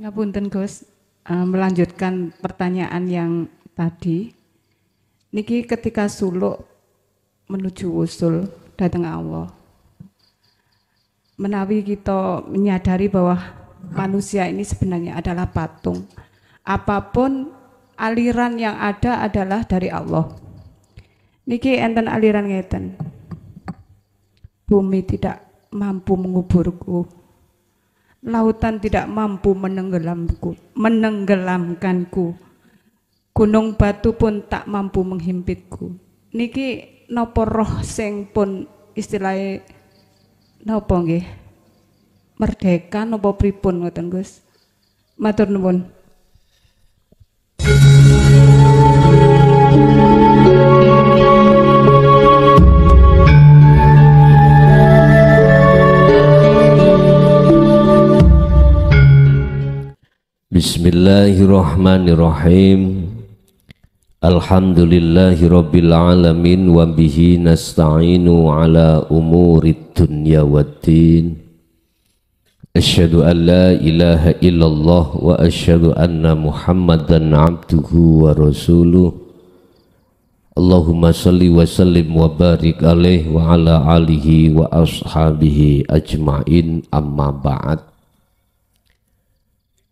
Ngapunten Gus, melanjutkan pertanyaan yang tadi. Niki ketika suluk menuju usul datang Allah. Menawi kita menyadari bahwa manusia ini sebenarnya adalah patung. Apapun aliran yang ada adalah dari Allah. Niki enten aliran ngeten. Bumi tidak mampu menguburku. Lautan tidak mampu menenggelamkanku. Gunung batu pun tak mampu menghimpitku. Niki napa roh sing pun istilahnya napa nggih? Merdeka napa pripun ngoten Gus? Matur nuwun. Bismillahirrahmanirrahim. Alhamdulillahi rabbil alamin wa bihi nasta'inu ala umurid dunya waddin. Asyhadu an la ilaha illallah wa asyhadu anna Muhammadan abduhu wa rasuluh. Allahumma salli wa sallim wa barik alaihi wa ala alihi wa ashabihi ajma'in, amma ba'd.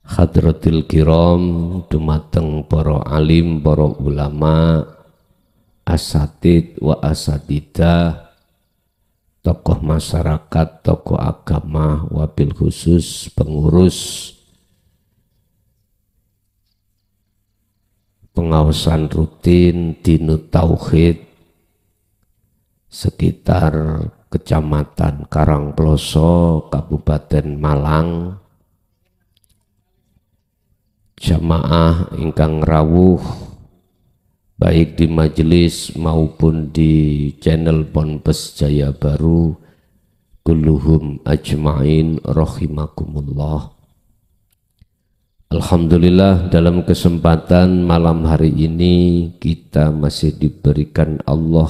Hadratil kiram, dumateng para alim, para ulama, asatid wa asatidah, tokoh masyarakat, tokoh agama, wabil khusus pengurus pengawasan rutin Dinut Tauhid sekitar Kecamatan Karangploso, Kabupaten Malang, jamaah ingkang rawuh baik di majelis maupun di channel Ponpes Jaya Baru, kulluhum ajma'in rahimakumullah. Alhamdulillah, dalam kesempatan malam hari ini kita masih diberikan Allah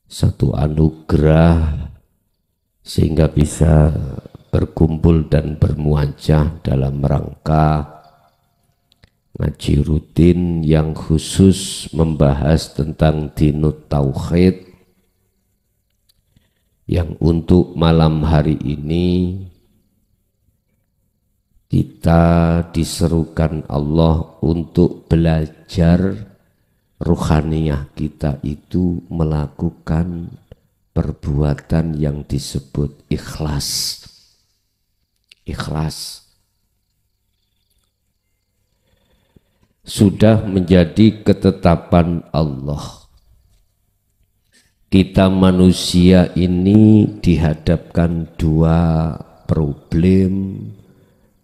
satu anugerah sehingga bisa berkumpul dan bermuajah dalam rangka ngaji rutin yang khusus membahas tentang Dinut Tauhid, yang untuk malam hari ini kita diserukan Allah untuk belajar ruhaniyah kita itu melakukan perbuatan yang disebut ikhlas. Ikhlas sudah menjadi ketetapan Allah. Kita manusia ini dihadapkan dua problem,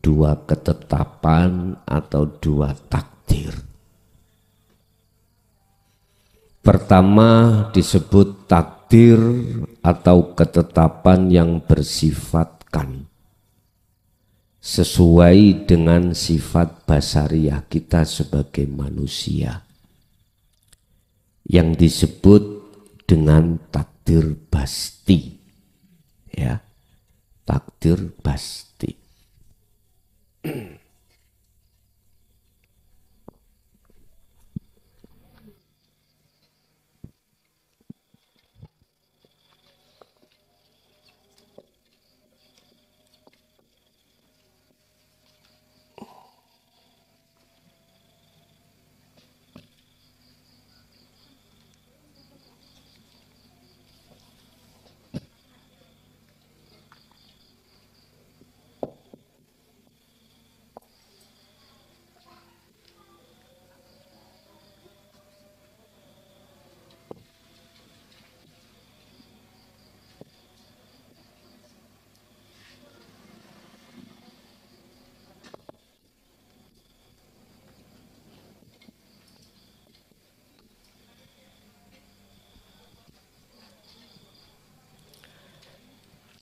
dua ketetapan atau dua takdir. Pertama disebut takdir atau ketetapan yang bersifatkan sesuai dengan sifat basariah kita sebagai manusia, yang disebut dengan takdir basti, ya, takdir basti.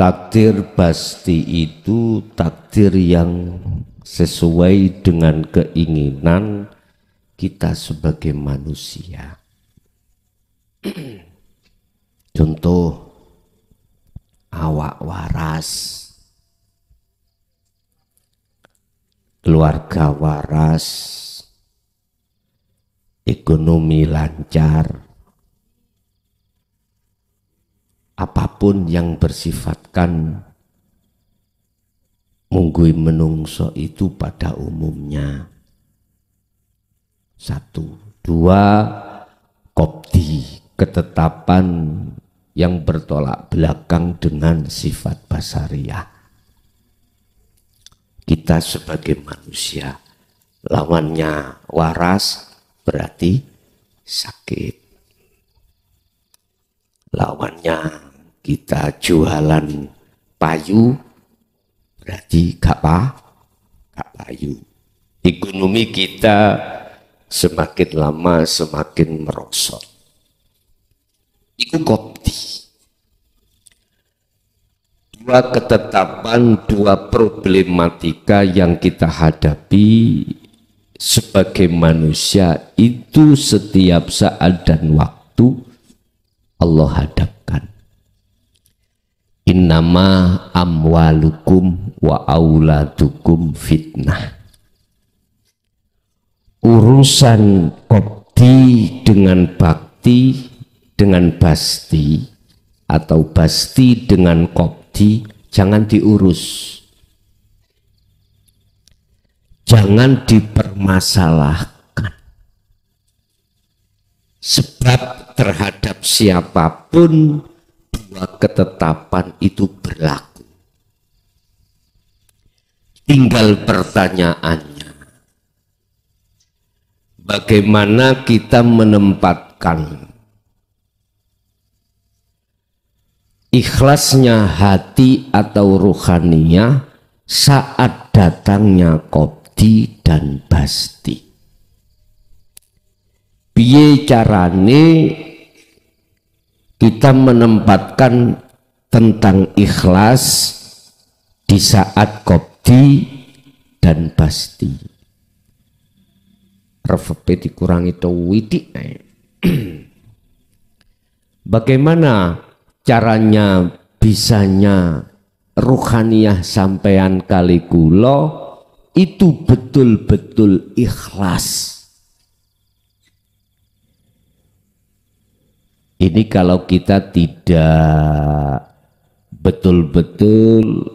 Takdir pasti itu takdir yang sesuai dengan keinginan kita sebagai manusia. Contoh, awak waras. keluarga waras, ekonomi lancar, apapun yang bersifatkan munggui menungso itu pada umumnya. 1, 2, qobdi, ketetapan yang bertolak belakang dengan sifat basariyah. Kita sebagai manusia, lawannya waras berarti sakit. Lawannya kita jualan payu berarti gak payu. Ekonomi kita semakin lama semakin merosot. Itu qobdi. 2 ketetapan, 2 problematika yang kita hadapi sebagai manusia itu setiap saat dan waktu Allah hadapkan. Innama amwalukum wa auladukum fitnah. Urusan qobdi dengan bakti, dengan basti, atau basti dengan qobdi jangan diurus, jangan dipermasalahkan, sebab terhadap siapapun 2 ketetapan itu berlaku. Tinggal pertanyaannya, bagaimana kita menempatkan ikhlasnya hati atau ruhaniyah saat datangnya qobdi dan basti. Piye carane kita menempatkan tentang ikhlas di saat qobdi dan basti. Revepe dikurangi widik. Bagaimana caranya bisanya ruhaniyah sampean kali kula itu betul-betul ikhlas. Ini kalau kita tidak betul-betul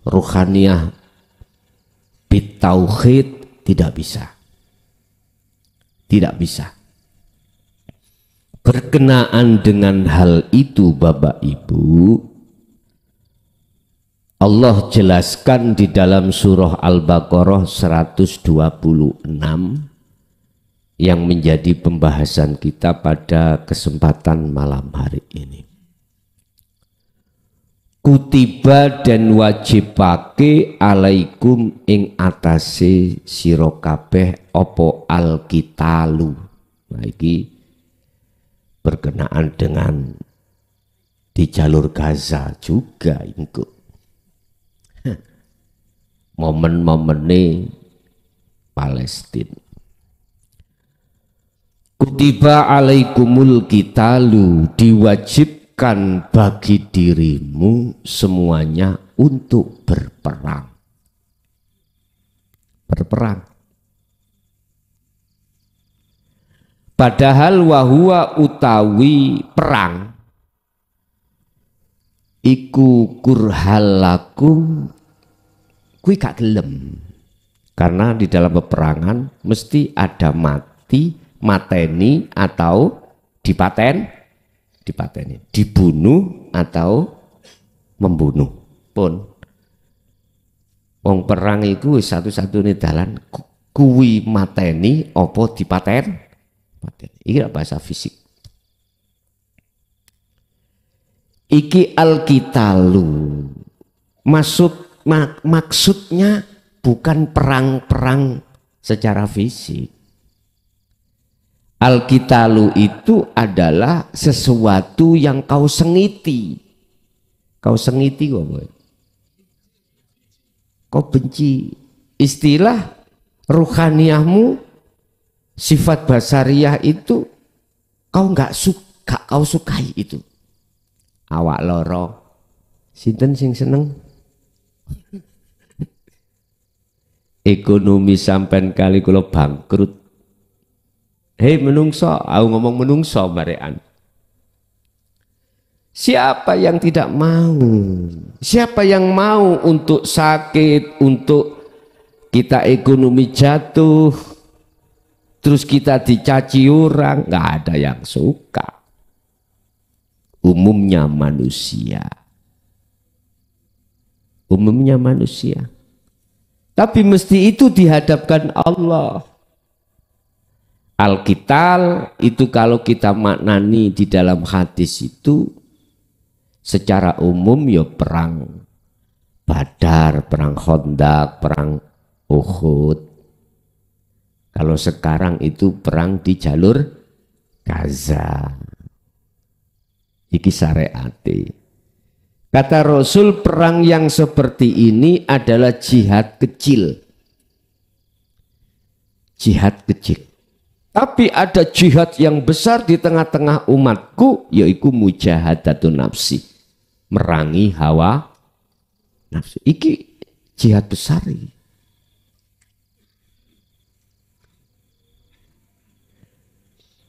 ruhaniyah bitauhid, tidak bisa. Tidak bisa. Berkenaan dengan hal itu Bapak Ibu, Allah jelaskan di dalam surah Al-Baqarah 126 yang menjadi pembahasan kita pada kesempatan malam hari ini. Kutiba dan wajibake alaikum ing atase sira kabeh apa alqitalu. Nah iki berkenaan dengan di jalur Gaza juga ingku. Momen-momene Palestina. Kutiba alaikumul qitalu, diwajibkan bagi dirimu semuanya untuk berperang. Berperang. Padahal wahua utawi perang iku kurhalakum kui gak gelem. Karena di dalam peperangan mesti ada mati, mateni atau dipateni, dibunuh atau membunuh pun. Wong perang iku satu-satunya dalan kuwi mateni apa dipaten. Iki bahasa fisik. Iki alqitalu. Maksudnya bukan perang-perang secara fisik. Alqitalu itu adalah sesuatu yang kau sengiti. Kau sengiti kok. Kau benci. Istilah ruhaniyahmu, sifat basariyah itu kau nggak suka, kau sukai itu. Awak loro, sinten sing seneng? ekonomi sampean kali kula bangkrut. Hei menungso, aku ngomong menungso barekan. Siapa yang tidak mau? Siapa yang mau untuk sakit, untuk kita ekonomi jatuh, terus kita dicaci orang? Nggak ada yang suka. Umumnya manusia. Umumnya manusia. Tapi mesti itu dihadapkan Allah. Al-Qital itu kalau kita maknani di dalam hadis itu secara umum ya perang Badar, perang Khandaq, perang Uhud. Kalau sekarang itu perang di jalur Gaza. Iki syariati. Kata Rasul, perang yang seperti ini adalah jihad kecil. Jihad kecil. Tapi ada jihad yang besar di tengah-tengah umatku, yaitu mujahadatun nafsi. Merangi hawa nafsu. Iki jihad besar ini.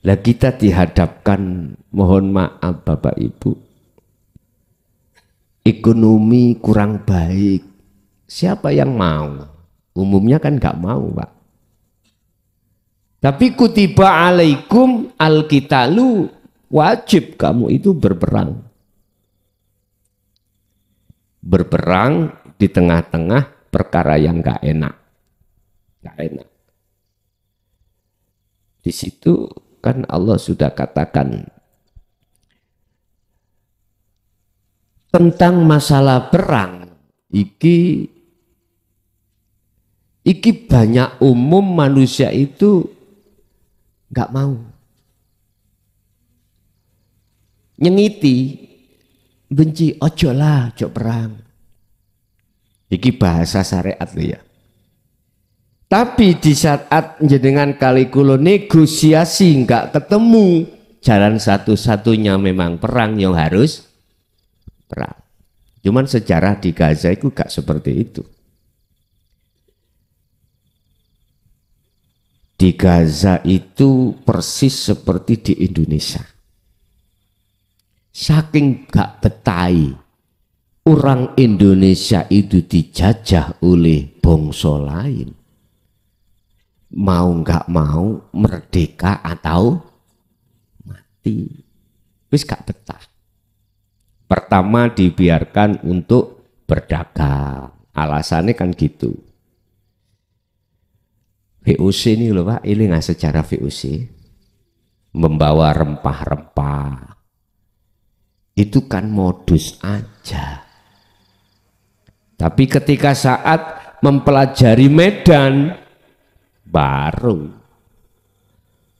Lah kita dihadapkan, mohon maaf Bapak Ibu, ekonomi kurang baik. Siapa yang mau? Umumnya kan nggak mau, Pak. Tapi kutiba alaikum al-qitalu, wajib kamu itu berperang. Berperang di tengah-tengah perkara yang nggak enak. Nggak enak. Di situ kan Allah sudah katakan tentang masalah perang. Iki banyak umum manusia itu nggak mau. Nyengiti, benci, ojo lah, ojo perang. Iki bahasa syariat loh ya. Tapi di saat jenengan kali kulo negosiasi nggak ketemu, jalan satu-satunya memang perang yang harus perang. Cuman sejarah di Gaza itu gak seperti itu. Di Gaza itu persis seperti di Indonesia. Saking gak betai, orang Indonesia itu dijajah oleh bangsa lain. Mau nggak mau merdeka atau mati, wis gak betah. Pertama dibiarkan untuk berdagang, alasannya kan gitu. VOC ini loh Pak, ini nggak secara VOC membawa rempah-rempah, itu kan modus aja. Tapi ketika saat mempelajari medan, baru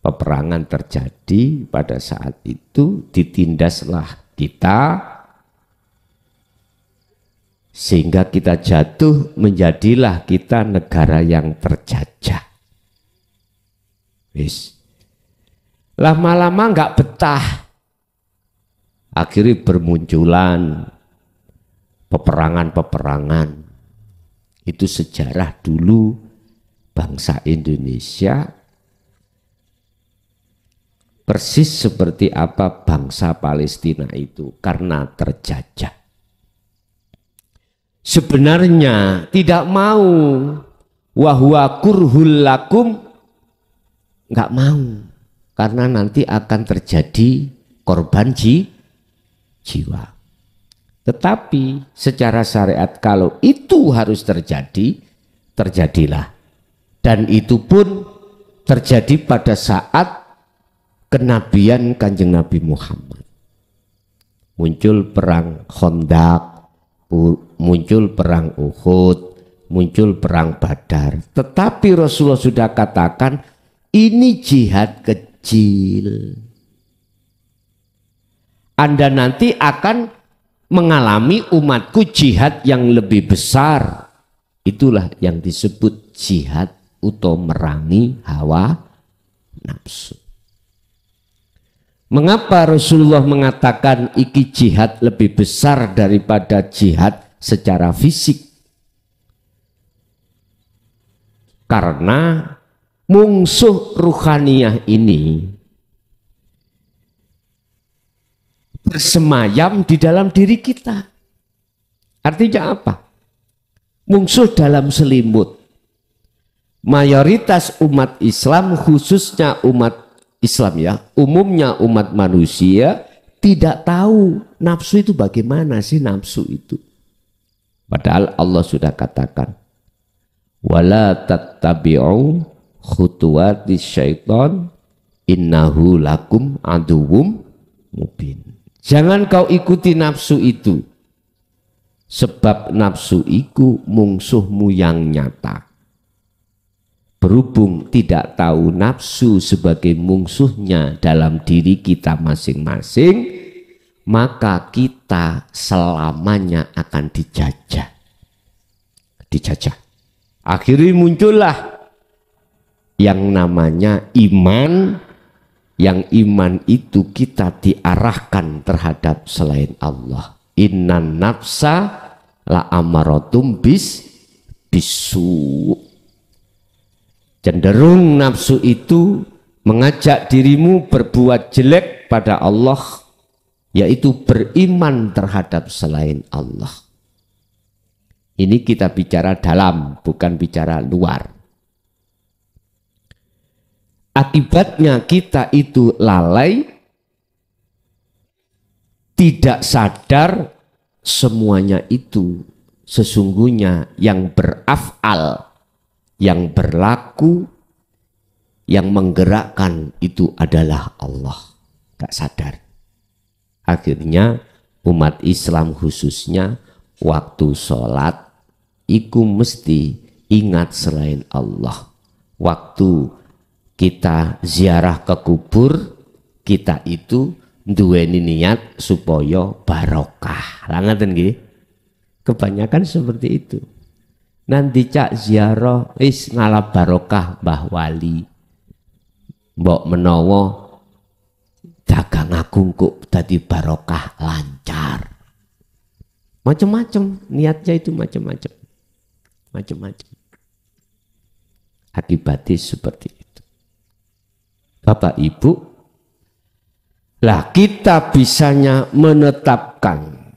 peperangan terjadi. Pada saat itu ditindaslah kita sehingga kita jatuh, menjadilah kita negara yang terjajah. Wis lama-lama nggak betah, akhirnya bermunculan peperangan-peperangan. Itu sejarah dulu. Bangsa Indonesia persis seperti apa bangsa Palestina itu karena terjajah. Sebenarnya tidak mau, wahwa kurhul lakum, nggak mau, karena nanti akan terjadi korban jiwa. Tetapi secara syariat kalau itu harus terjadi, terjadilah. Dan itu pun terjadi pada saat kenabian Kanjeng Nabi Muhammad. Muncul perang Khandaq, muncul perang Uhud, muncul perang Badar. Tetapi Rasulullah sudah katakan ini jihad kecil. Anda nanti akan mengalami umatku jihad yang lebih besar. Itulah yang disebut jihad atau merangi hawa nafsu. Mengapa Rasulullah mengatakan iki jihad lebih besar daripada jihad secara fisik? Karena musuh ruhaniyah ini bersemayam di dalam diri kita. Artinya apa? Musuh dalam selimut. Mayoritas umat Islam, khususnya umat Islam ya, umumnya umat manusia tidak tahu nafsu itu bagaimana sih nafsu itu. Padahal Allah sudah katakan, wala tattabi'u khutuwatis syaiton innahu lakum aduwwum mubin. Jangan kau ikuti nafsu itu, sebab nafsu itu musuhmu yang nyata. Berhubung tidak tahu nafsu sebagai musuhnya dalam diri kita masing-masing, maka kita selamanya akan dijajah. Akhirnya muncullah yang namanya iman, yang iman itu kita diarahkan terhadap selain Allah. Innan nafsa la amaratum bisu. Cenderung nafsu itu mengajak dirimu berbuat jelek pada Allah, yaitu beriman terhadap selain Allah. Ini kita bicara dalam, bukan bicara luar. Akibatnya kita itu lalai, tidak sadar semuanya itu sesungguhnya yang beraf'al, yang berlaku, yang menggerakkan itu adalah Allah. Gak sadar. Akhirnya umat Islam khususnya waktu sholat iku mesti ingat selain Allah. Waktu kita ziarah ke kubur, kita itu duweni niat supaya barokah. Langaten nggih. Kebanyakan seperti itu. Nanti cak ziarah wis ngalap barokah Mbah Wali. Mbok menawa dagang agung kok dadi barokah lancar. Macam-macam niatnya itu, macam-macam. Akibatnya seperti itu. Bapak Ibu, lah kita bisanya menetapkan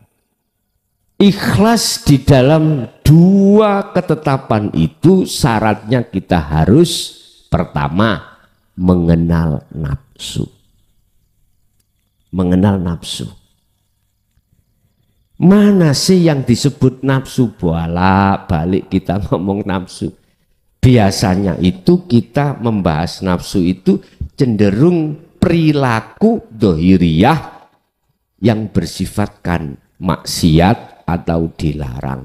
ikhlas di dalam dua ketetapan itu. Syaratnya kita harus pertama mengenal nafsu. Mengenal nafsu. Mana sih yang disebut nafsu? Bolak-balik kita ngomong nafsu. Biasanya itu kita membahas nafsu itu cenderung perilaku dohiriyah yang bersifatkan maksiat atau dilarang.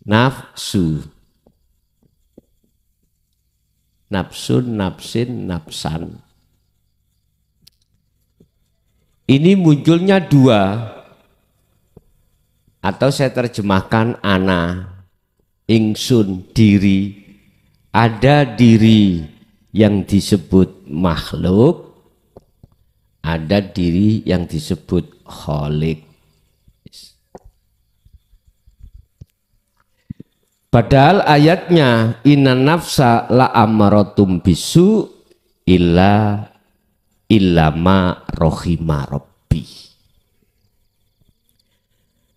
Nafsu, nafsun, nafsin, nafsan. Ini munculnya dua, atau saya terjemahkan ana, ingsun, diri. Ada diri yang disebut makhluk, ada diri yang disebut khalik. Padahal ayatnya inna nafsa la amaratum bisu illa ma rohima rabbi.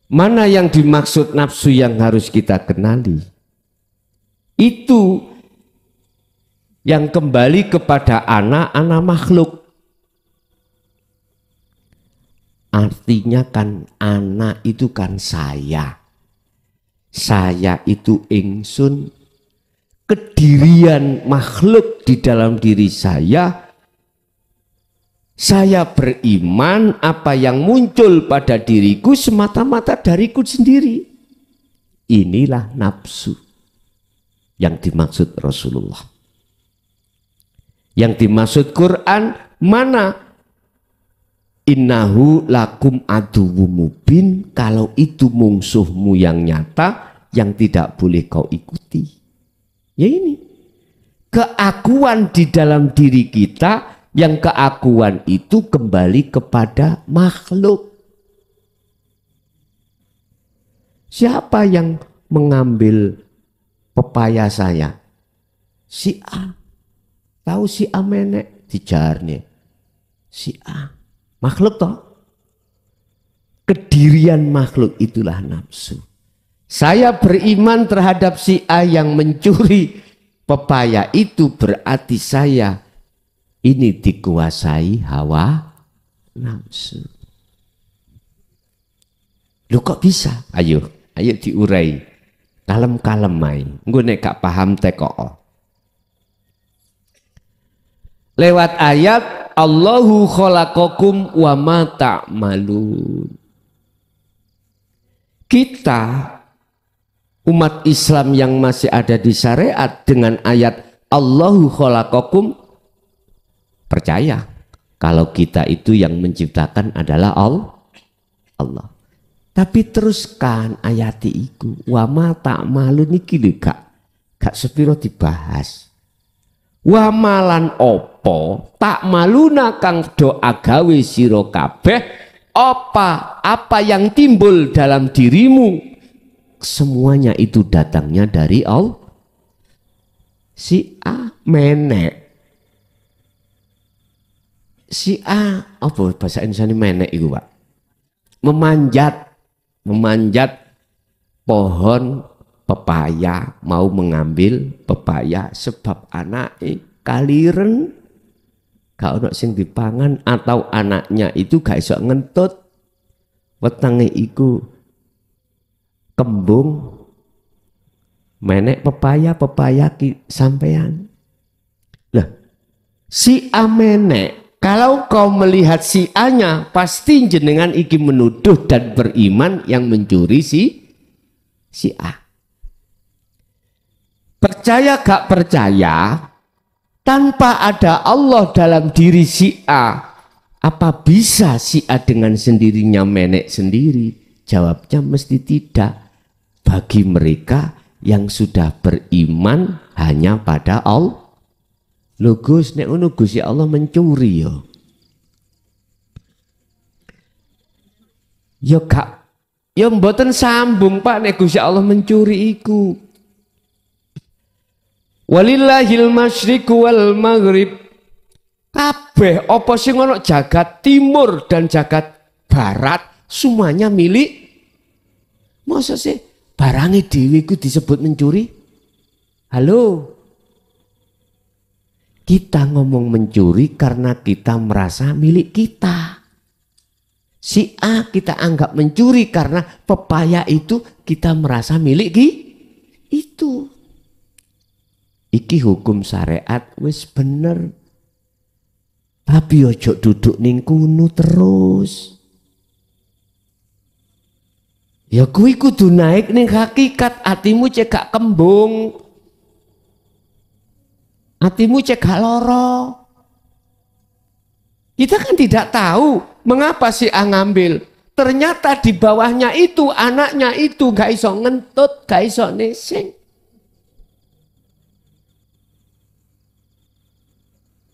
Mana yang dimaksud nafsu yang harus kita kenali? Itu yang kembali kepada anak-anak makhluk. Artinya kan anak itu kan saya. Saya itu ingsun. Kedirian makhluk di dalam diri saya. Saya beriman apa yang muncul pada diriku semata-mata dariku sendiri. Inilah nafsu yang dimaksud Rasulullah. Yang dimaksud Quran mana? Innahu lakum aduwwum mubin. Kalau itu musuhmu yang nyata, yang tidak boleh kau ikuti. Ya ini. Keakuan di dalam diri kita, yang keakuan itu kembali kepada makhluk. Siapa yang mengambil pepaya saya. Si A. Tahu si A menek dijarnya. Si A. Makhluk toh. Kedirian makhluk itulah nafsu. Saya beriman terhadap si A yang mencuri pepaya itu berarti saya ini dikuasai hawa nafsu. Loh kok bisa? Ayo diurai. Kalem-kalem mai. Engko nek gak paham teko. Lewat ayat Allahu khalaqakum wa ma ta'malun. Kita umat Islam yang masih ada di syariat dengan ayat Allahu khalaqakum percaya kalau kita itu yang menciptakan adalah Allah. Tapi teruskan ayat iku wa ma ta'malun iki lho gak sepiro dibahas. Wa malan opo ta'maluna kang do agawe sira kabeh apa yang timbul dalam dirimu semuanya itu datangnya dari Allah. Si A menek. Si A apa bahasa Indonesia ini menek itu Pak? Memanjat pohon pepaya, mau mengambil pepaya sebab anaknya kaliren gak ono sing dipangan atau anaknya itu gak iso ngentut wetenge iku kembung menek pepaya sampean lah si A menek. Kalau kau melihat si A-nya, pasti jenengan iki menuduh dan beriman yang mencuri si A. Percaya gak percaya, tanpa ada Allah dalam diri si A, apa bisa si A dengan sendirinya menek sendiri? Jawabnya mesti tidak. Bagi mereka yang sudah beriman hanya pada Allah. Lho Gus, nek ngono Gusti Allah mencuri yo. Yo gak, yo mboten sambung Pak nek Gusti Allah mencuri iku. Walillahil masyriqu wal maghrib. Kabeh apa sing ono jagat timur dan jagat barat semuanya milik. Masa sih barangnya dhewe iku disebut mencuri? Halo. Kita ngomong mencuri karena kita merasa milik kita. Si A kita anggap mencuri karena pepaya itu kita merasa milik itu. Iki hukum syariat wis bener. Tapi ojo duduk ning kuno terus. Ya kuwi kudu naik ning hakikat, atimu cek gak kembung. Hatimu cek gak loro. Kita kan tidak tahu mengapa si A ngambil. Ternyata di bawahnya itu anaknya itu gak iso ngentut, gak iso nesing.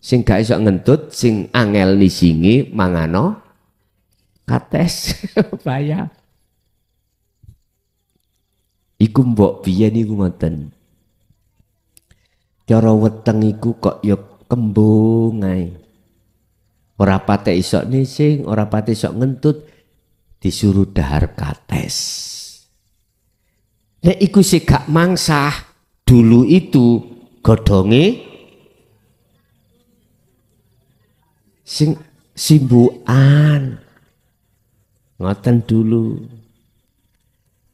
Sing gak iso ngentut, sing angel nisingi mangano kates bayar. Iku mbok biyen iku ngoten. Cara weteng iku kok ya kembung ae. Ora pate iso nising, ora pate iso ngentut, disuruh dahar kates. Nek iku sing gak mangsah dulu itu godhonge sing simbukan. Ngoten dulu.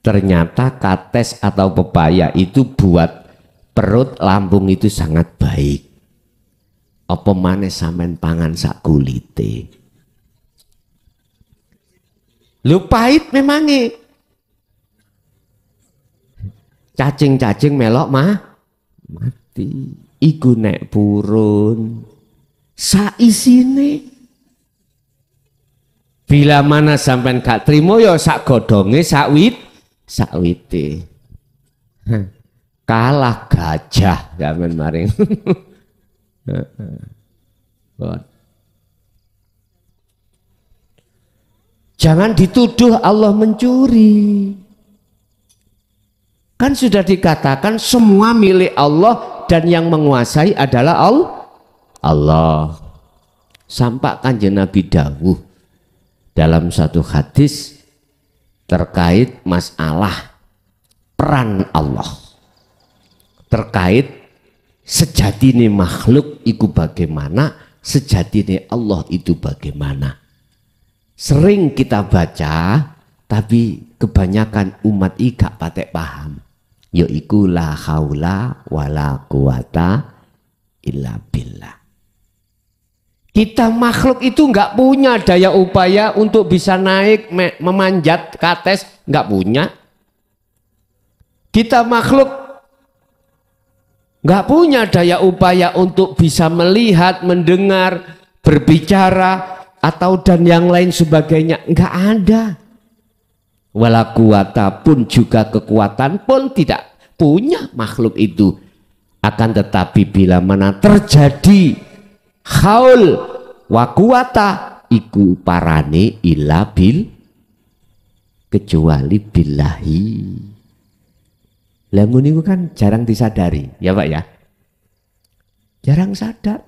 Ternyata kates atau pepaya itu buat perut lambung itu sangat baik. Apa maneh sampean pangan sak kulite. Lu pahit memangnya. Cacing-cacing melok mati. Iku nek purun saisine. Bila mana sampean gak trimo ya sak godhonge sakwite. Kalah gajah sampean maring. Jangan dituduh Allah mencuri. Kan sudah dikatakan semua milik Allah dan yang menguasai adalah Allah. Sampai Kanjeng Nabi dawuh dalam satu hadis terkait masalah peran Allah, terkait sejatine makhluk itu bagaimana, sejatine Allah itu bagaimana. Sering kita baca, tapi kebanyakan umat gak patek paham. Yaiku la haula wala quwata illa billah. Kita makhluk itu nggak punya daya upaya untuk bisa naik memanjat ke atas, nggak punya. Kita makhluk nggak punya daya upaya untuk bisa melihat, mendengar, berbicara atau dan yang lain sebagainya, nggak ada. Wala quwata pun juga kekuatan pun tidak punya makhluk itu. Akan tetapi bila mana terjadi haul wa quwata iku parane illa bil kecuali billahi. Lah ngono niku kan jarang disadari, ya Pak ya. Jarang sadar.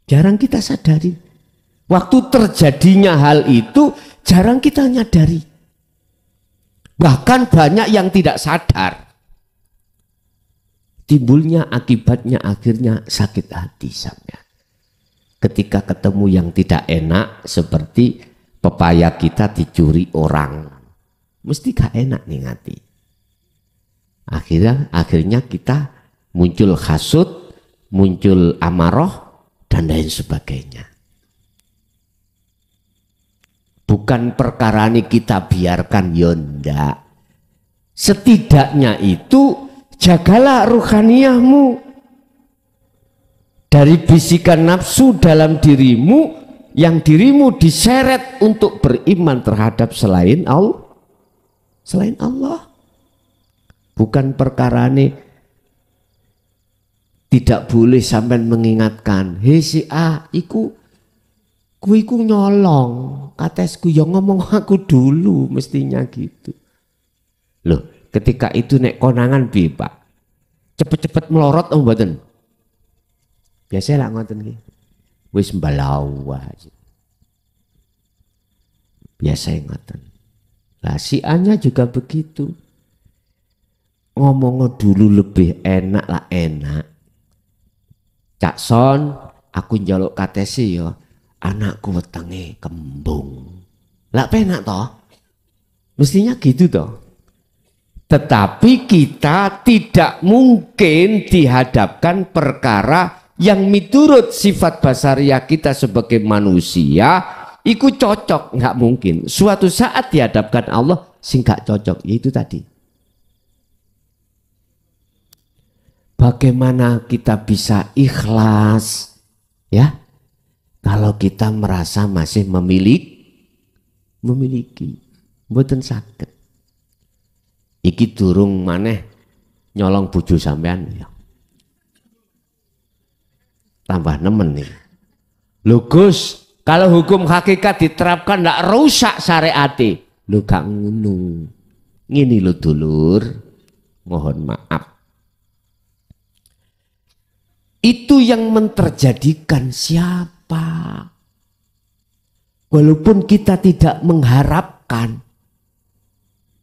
Jarang kita sadari. Waktu terjadinya hal itu jarang kita nyadari. Bahkan banyak yang tidak sadar. Timbulnya akibatnya akhirnya sakit hati sampean. Ketika ketemu yang tidak enak seperti pepaya kita dicuri orang. Mesti gak enak nih hati. Akhirnya kita muncul hasud, muncul amarah dan lain sebagainya. Bukan perkara ini kita biarkan, yonda. Setidaknya itu jagalah ruhaniyahmu dari bisikan nafsu dalam dirimu yang dirimu diseret untuk beriman terhadap selain Allah. Bukan perkara ini tidak boleh sampai mengingatkan, hei si A, iku nyolong, katesku yang ngomong aku dulu, mestinya gitu. Loh, ketika itu nek konangan bi Pak, cepet-cepet melorot mboten. Biasa lah ngoten ki. Wis mbalawa. Biasa ngoten. Lah si A-nya juga begitu. Ngomong dulu lebih enak lah enak. Cak Son, aku njaluk katesi yo. Anakku wetenge kembung. Lah penak toh? Mestinya gitu toh. Tetapi kita tidak mungkin dihadapkan perkara yang miturut sifat basaria kita sebagai manusia ikut cocok, nggak mungkin. Suatu saat dihadapkan Allah sing gak cocok, yaitu tadi. Bagaimana kita bisa ikhlas, ya? Kalau kita merasa masih memiliki, mboten saged. Iki durung maneh nyolong bojo sampean ya. Tambah nemen nih. Lho Gus, kalau hukum hakikat diterapkan ndak rusak syariate. Lho gak ngono. Ngene lho dulur, mohon maaf. Itu yang menterjadikan siapa? Walaupun kita tidak mengharapkan.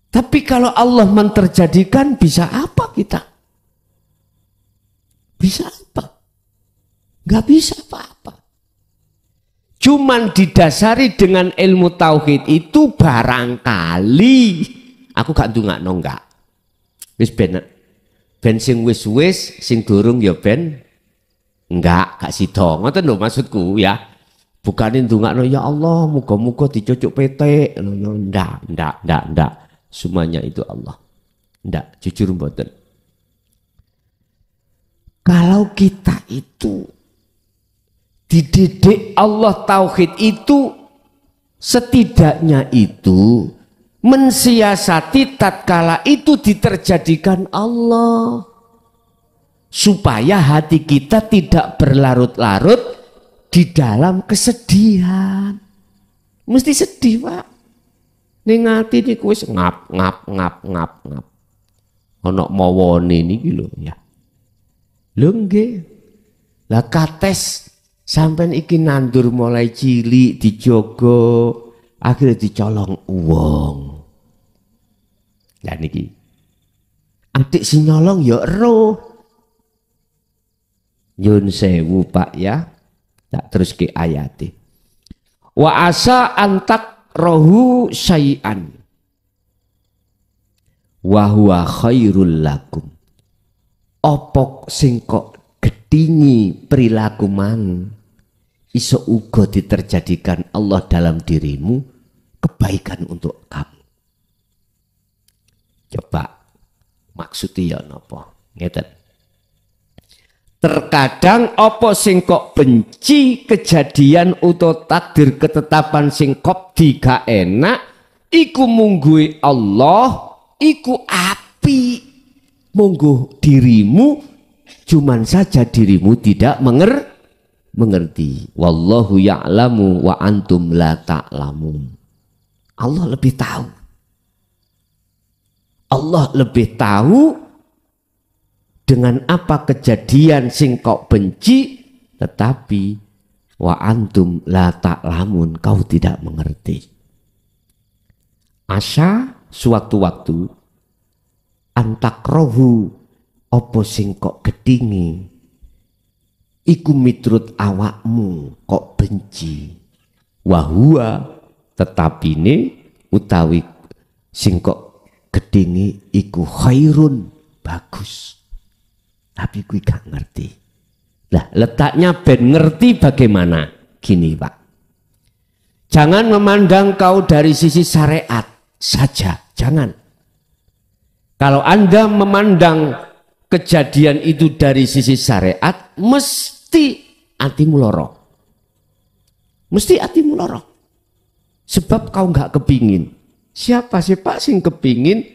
Tapi kalau Allah menterjadikan, bisa apa kita? Bisa apa? Gak bisa apa-apa. Cuman didasari dengan ilmu tauhid itu barangkali. Aku gak ndongakno enggak. Wis ben sing wis-wis, sing durung ya ben enggak, gak sida. Ngoten lho maksudku ya. Bukan ndongakno ya Allah, muga-muga dicocok petek. Ndak. Semuanya itu Allah. Ndak, jujur mboten. Kalau kita itu dididik Allah tauhid itu, setidaknya itu mensiasati tatkala itu diterjadikan Allah. Supaya hati kita tidak berlarut-larut di dalam kesedihan. Mesti sedih Pak. Ning ati niku wis ngap. ana mawone niki lho ya. Lho nggih. Lah kates sampean iki nandur mulai cilik dijogo akhirnya dicolong wong. Lah niki. Adik si nyolong ya roh. Nyun sewu Pak ya. Tak terus ke ayati. Wa asa antak rohu syai'an. Wa huwa khairul lakum. Opok sing kok gedingi perilaku mang. Iso uga diterjadikan Allah dalam dirimu kebaikan untuk kamu. Coba maksudnya ya napa? Ngeten. Terkadang apa sing kok benci kejadian utawa takdir ketetapan sing kok gak enak iku mungguhe Allah iku api mungguh dirimu cuman saja dirimu tidak mengerti. Wallahu ya'lamu wa antum la ta'lamun. Allah lebih tahu. Allah lebih tahu dengan apa kejadian sing kau benci, tetapi wa antum la ta'lamun, kau tidak mengerti. Asa sewaktu-waktu antakrohu opo sing kok gedingi iku mitrut awakmu kok benci. Wahua tetapi ini utawi sing kok gedingi iku khairun bagus. Tapi gue gak ngerti. Lah letaknya ben ngerti bagaimana? Gini Pak. Jangan memandang kau dari sisi syariat saja. Jangan. Kalau Anda memandang kejadian itu dari sisi syariat, mesti hatimu loro. Mesti hatimu loro. Sebab kau gak kepingin. Siapa sih Pak sing kepingin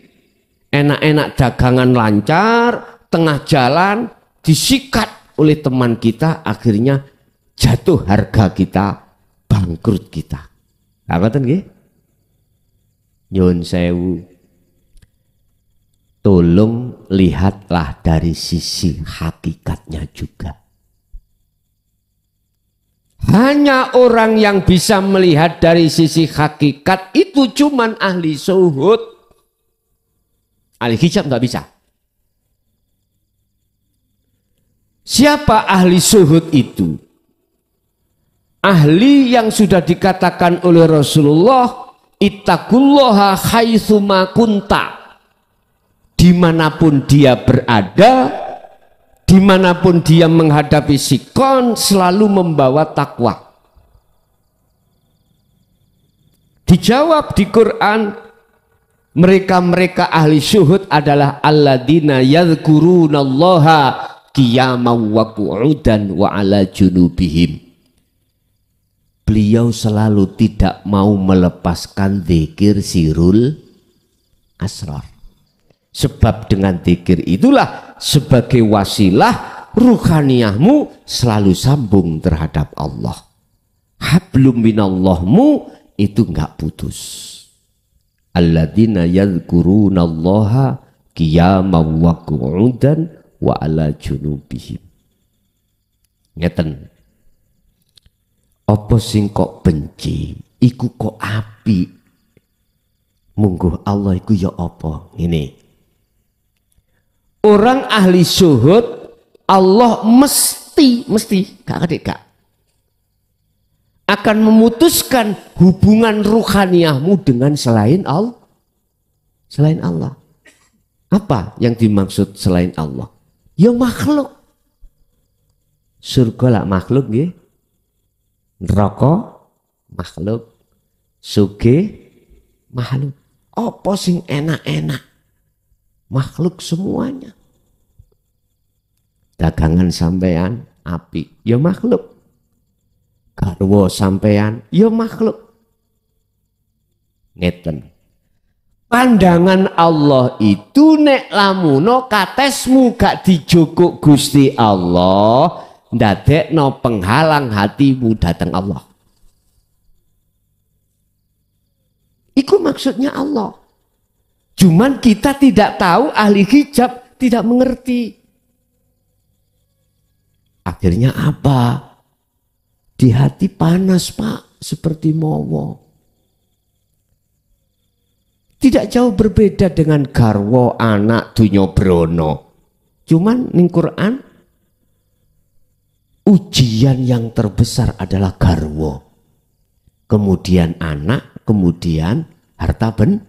enak-enak dagangan lancar, tengah jalan disikat oleh teman kita, akhirnya jatuh harga kita, bangkrut kita. Apa tuh nggih? Nyun sewu. Tolong lihatlah dari sisi hakikatnya juga. Hanya orang yang bisa melihat dari sisi hakikat itu cuman ahli zuhud. Ahli hijab nggak bisa. Siapa ahli zuhud itu? Ahli yang sudah dikatakan oleh Rasulullah, ittaqullaha haitsuma kunta. Dimanapun dia berada, dimanapun dia menghadapi sikon, selalu membawa takwa. Dijawab di Quran, mereka-mereka ahli syuhud adalah alladzina yadhkurunallaha qiyaman wa qu'udan wa ala junubihim. Beliau selalu tidak mau melepaskan zikir sirul asrar. Sebab dengan zikir itulah sebagai wasilah ruhaniyahmu selalu sambung terhadap Allah. Hablum minallahmu itu enggak putus. Alladzina yadhkurunallaha qiyaman wa qu'udan wa ala junubihim. Ngeten. Apa sing kok benci iku kok api. Mungguh Allah iku ya apa? Ngene. Orang ahli syuhud Allah mesti gak akan memutuskan hubungan ruhaniyahmu dengan selain Allah. Selain Allah. Apa yang dimaksud selain Allah? Ya makhluk. Surga lah makhluk nggih. Neraka makhluk. Sugih makhluk. Apa sing enak-enak? Makhluk semuanya. Dagangan sampean api, ya makhluk. Garwa sampean, ya makhluk. Ngeten. Pandangan Allah itu nek lamuno katesmu gak dijukuk Gusti Allah, ndadekno penghalang hatimu datang Allah. Iku maksudnya Allah. Cuman kita tidak tahu, ahli hijab tidak mengerti. Akhirnya apa? Di hati panas Pak, seperti mowo. Tidak jauh berbeda dengan garwo anak dunyo brono. Cuman ning Quran ujian yang terbesar adalah garwo. Kemudian anak, kemudian harta benda.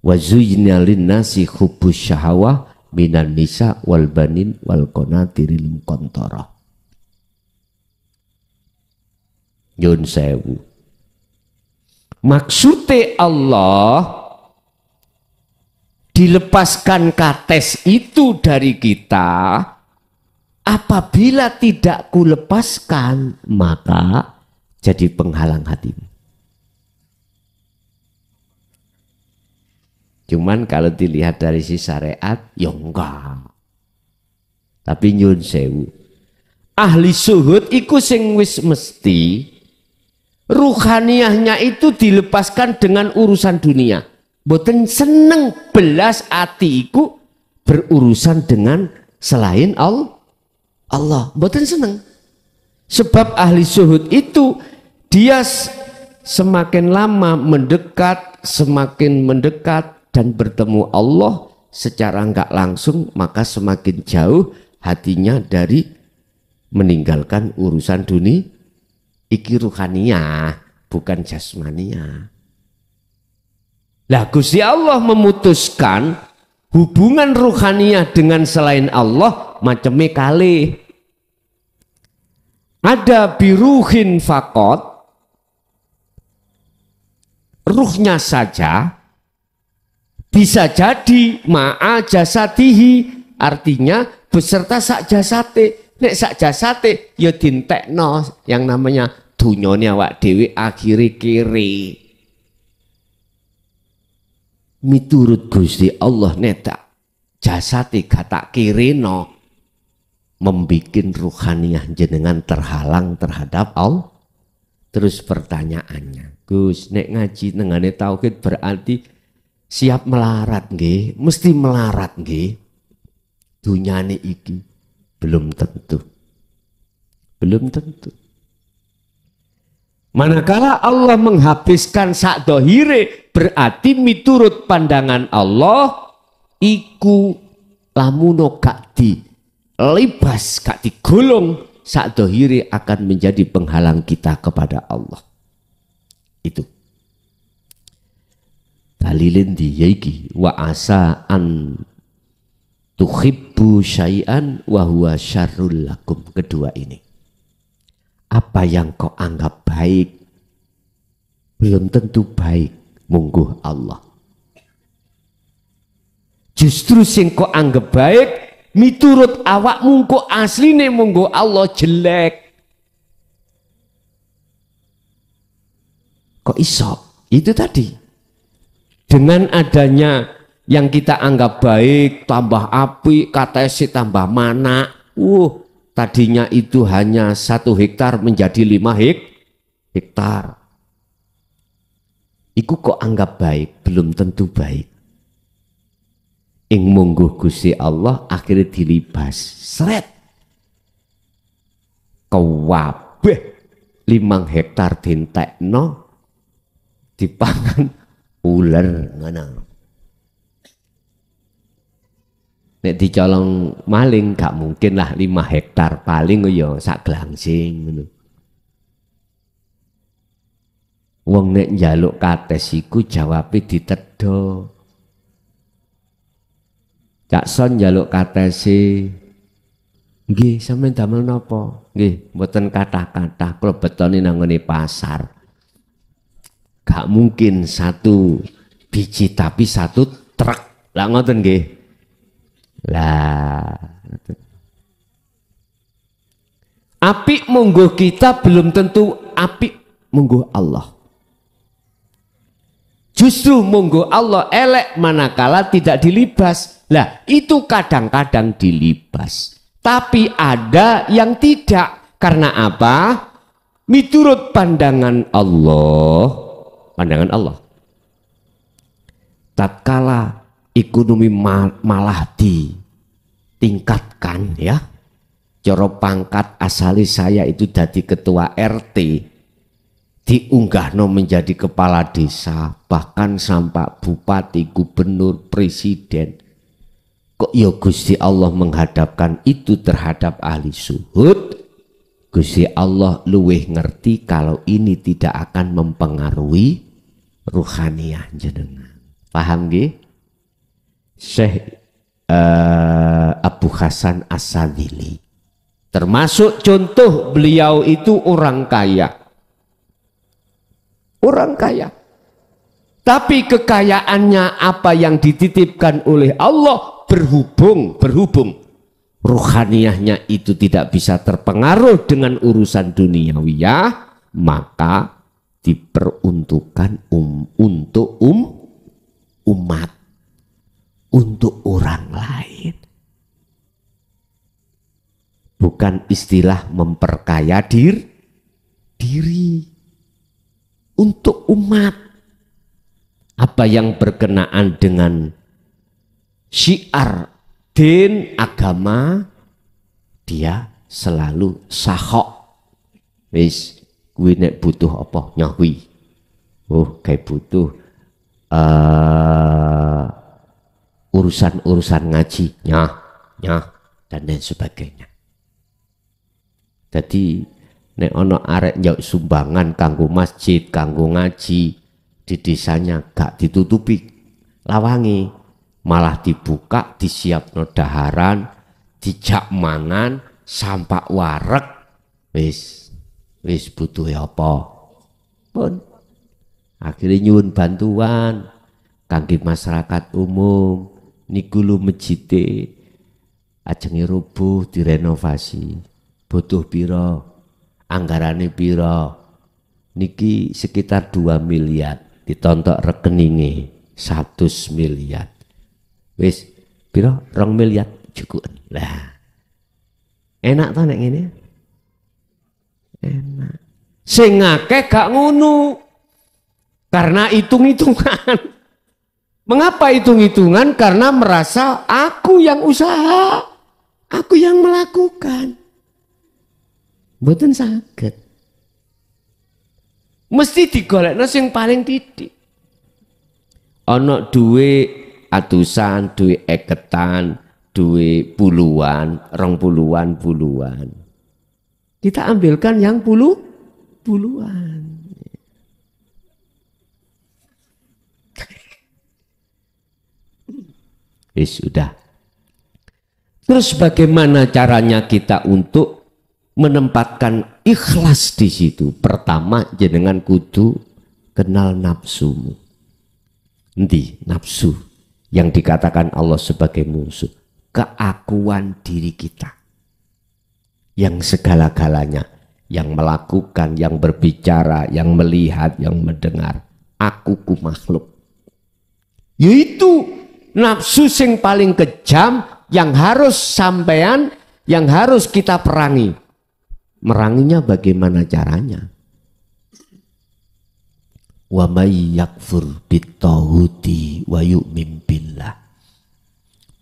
Wa zuyyina lin-nasi hubbus syahawah minan nisa wal banin wal qanatiril muqantarah. Nyun sewu. Maksudnya Allah dilepaskan kates itu dari kita, apabila tidak kulepaskan maka jadi penghalang hatimu. Cuman kalau dilihat dari si syariat, ya enggak. Tapi nyun sewu, ahli suhud iku sing wis mesti ruhaniyahnya itu dilepaskan dengan urusan dunia. Boten seneng belas ati iku berurusan dengan selain Allah. Boten seneng. Sebab ahli suhud itu dia semakin lama mendekat, semakin mendekat dan bertemu Allah secara enggak langsung, maka semakin jauh hatinya dari meninggalkan urusan dunia. Iki ruhaniyah, bukan jasmaniyah. Lah Gusti Allah memutuskan hubungan ruhaniyah dengan selain Allah macamnya kali. Ada biruhin fakot, ruhnya saja. Bisa jadi ma'a jasadihi, artinya beserta sak jasate. Nek sak jasate ya dintekno yang namanya dunyane awak dhewe akhire kiri. Miturut Gusti Allah nek jasate gatak kirino membikin ruhaniyah jenengan terhalang terhadap Allah. Terus pertanyaannya, Gus, nek ngaji nengane tauhid berarti siap melarat nggih, mesti melarat nggih. Dunyane iki belum tentu. Belum tentu. Manakala Allah menghabiskan sak dohire, berarti miturut pandangan Allah iku lamuno gak dilibas, gak digolong, sak dohire akan menjadi penghalang kita kepada Allah. Itu dalilin dia iki, wa asa an tuhibbu syai'an wa huwa syarrul lakum. Kedua ini, apa yang kau anggap baik belum tentu baik mungguh Allah. Justru sing kau anggap baik miturut awak mungko asline mungguh Allah jelek. Kok iso? Itu tadi, dengan adanya yang kita anggap baik, tambah api, KTS tambah mana. Tadinya itu hanya 1 hektar menjadi 5 hektar. Iku kok anggap baik, belum tentu baik. Ing mungguh Gusti Allah akhirnya dilibas. Seret. Kewabeh 5 hektar dintekno dipangan ular ngono. Nek dicolong maling gak mungkin lah 5 hektar, paling ya sak glangsing ngono. Wong nek njaluk kates iku jawabe ditedho. Cak Son njaluk katese, nggih sampeyan damel napa? Nggih, mboten kathah-kathah, kula betoni nang ngene pasar. Gak mungkin 1 biji tapi 1 truk. Lah ngoten nggih. Lah apik mungguh kita belum tentu apik mungguh Allah. Justru mungguh Allah elek manakala tidak dilibas. Lah itu kadang-kadang dilibas, tapi ada yang tidak. Karena apa? Miturut pandangan Allah. Pandangan Allah, tatkala ekonomi malah ditingkatkan ya. Coro pangkat asali saya itu jadi ketua RT, diunggahno menjadi kepala desa, bahkan sampai bupati, gubernur, presiden. Kok ya Gusti Allah menghadapkan itu terhadap ahli suhud? Gusti Allah luweh ngerti kalau ini tidak akan mempengaruhi ruhaniyah jenengan. Paham nggih? Syekh Abu Hasan As-Sadzili termasuk contoh, beliau itu orang kaya. Orang kaya. Tapi kekayaannya apa yang dititipkan oleh Allah berhubung. Ruhaniyahnya itu tidak bisa terpengaruh dengan urusan duniawiyah, maka diperuntukkan untuk umat, untuk orang lain. Bukan istilah memperkaya diri untuk umat. Apa yang berkenaan dengan syiar din agama, dia selalu sahok. Wis kuwi nek butuh apa nyahui. Oh, kayak butuh urusan ngaji, nyah dan lain sebagainya. Jadi nek ono arek nyauk sumbangan kanggo masjid, kanggo ngaji di desanya gak ditutupi lawangi, malah dibuka, disiapno daharan, dijak mangan, sampak wareg, wis butuh apa pun. Akhirnya nyuwun bantuan kangge masyarakat umum, niku lu mejite ajenge rubuh direnovasi. Butuh piro, anggarane piro, niki sekitar 2 miliar, ditontok rekeningnya 100 miliar. Wis piro 2 miliar cukup lah. Enak toh nek ngene? Enak. Sing akeh gak ngono. Karena hitung-hitungan. Mengapa hitung-hitungan? Karena merasa aku yang usaha, aku yang melakukan. Mboten saged. Mesti digolekno sing paling titik. Ana duwe atusan, duwe eketan, duwe puluhan, 20-an. Kita ambilkan yang puluhan. Sudah. Terus bagaimana caranya kita untuk menempatkan ikhlas di situ? Pertama, jenengan kudu kenal nafsumu. Endi nafsu yang dikatakan Allah sebagai musuh? Keakuan diri kita. Yang segala-galanya, yang melakukan, yang berbicara, yang melihat, yang mendengar. Akuku makhluk. Yaitu nafsu sing paling kejam yang harus sampean, yang harus kita perangi. Meranginya bagaimana caranya? Wa may yakfur bittaghuti wa yu'min billah.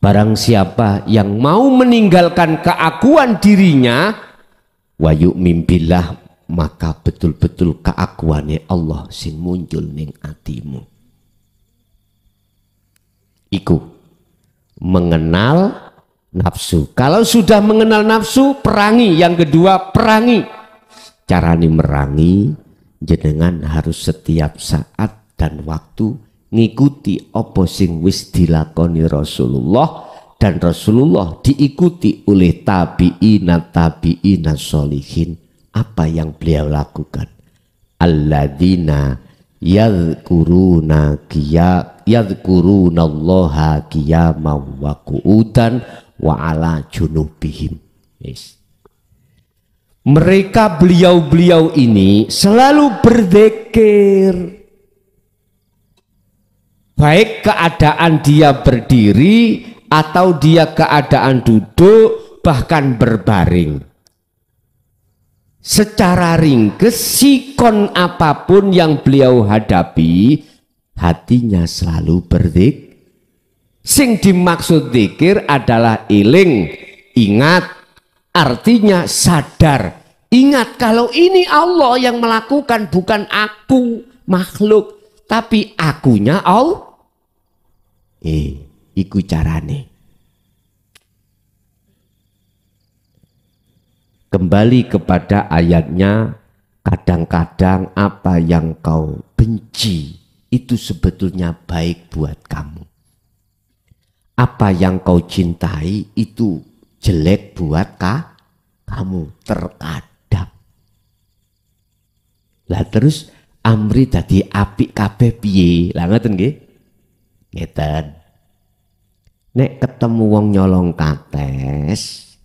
Barang siapa yang mau meninggalkan keakuan dirinya, wa yu'min billah, maka betul-betul keakuannya Allah sing muncul ning atimu. Iku mengenal nafsu. Kalau sudah mengenal nafsu, perangi. Yang kedua, perangi. Carane merangi, jenengan harus setiap saat dan waktu ngikuti apa sing wis dilakoni Rasulullah, dan Rasulullah diikuti oleh tabi'ina sholihin. Apa yang beliau lakukan? Alladzina yadhkurunallaha qiyaman wa qu'udan wa ala junubihim. Yes. Mereka beliau-beliau ini selalu berzikir, baik keadaan dia berdiri atau dia keadaan duduk, bahkan berbaring. Secara ringkes, sikon apapun yang beliau hadapi, hatinya selalu berzikir. Sing dimaksud zikir adalah eling, ingat, artinya sadar. Ingat kalau ini Allah yang melakukan, bukan aku makhluk, tapi akunya Allah. Iku carane. Kembali kepada ayatnya, kadang-kadang apa yang kau benci itu sebetulnya baik buat kamu. Apa yang kau cintai itu jelek buat kamu terkadang. Lah terus amri dadi apik kabeh piye? Lah ngoten nggih. Ngeten. Nek ketemu wong nyolong kates,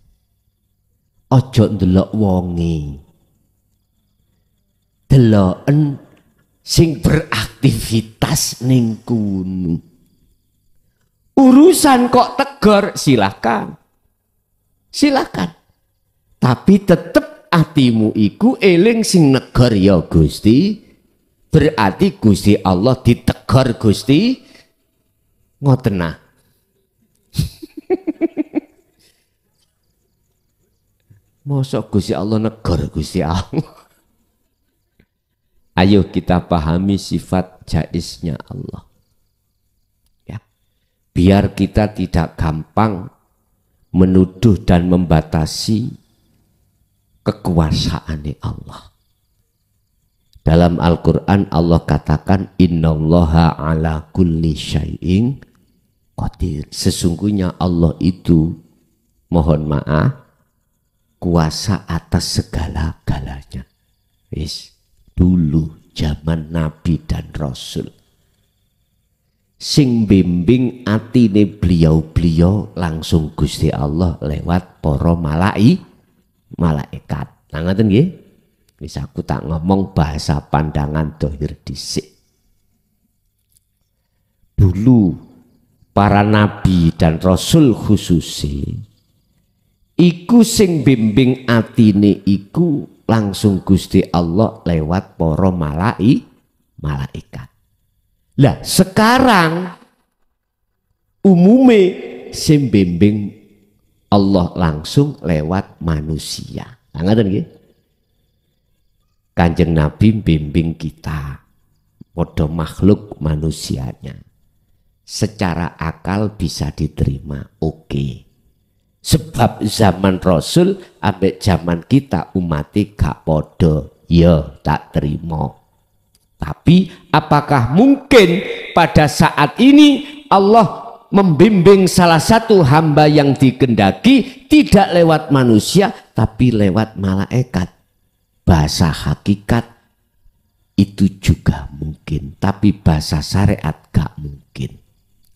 ojo ndelok wonge. Deloken sing beraktivitas ning kono. Urusan kok tegur, silahkan. Tapi tetep atimu iku eling sing negur ya Gusti. Berarti Gusti Allah ditegur Gusti. Ngoten nah. Mosok Gusti Allah negur Gusti Allah. Ayo kita pahami sifat jaiznya Allah. Biar kita tidak gampang menuduh dan membatasi kekuasaan Allah. Dalam Al-Quran Allah katakan innallaha ala kulli syai'in qadir. Sesungguhnya Allah itu, mohon maaf, kuasa atas segala-galanya. Dulu zaman Nabi dan Rasul. Sing bimbing atine beliau-beliau langsung Gusti Allah lewat para malaikat. Nah ngoten nggih. Wis aku tak ngomong bahasa pandangan dohir dhisik. Dulu para nabi dan rasul khususi iku sing bimbing atine iku langsung Gusti Allah lewat para malaikat. Lah sekarang umume sing bimbing Allah langsung lewat manusia. Nah, ngoten nggih. Kanjeng Nabi bimbing kita, padha makhluk manusianya. Secara akal bisa diterima, oke. Sebab zaman Rasul ambek zaman kita umati gak padha, ya tak terima. Tapi apakah mungkin pada saat ini Allah membimbing salah satu hamba yang dikehendaki tidak lewat manusia tapi lewat malaikat? Bahasa hakikat itu juga mungkin, tapi bahasa syariat gak mungkin.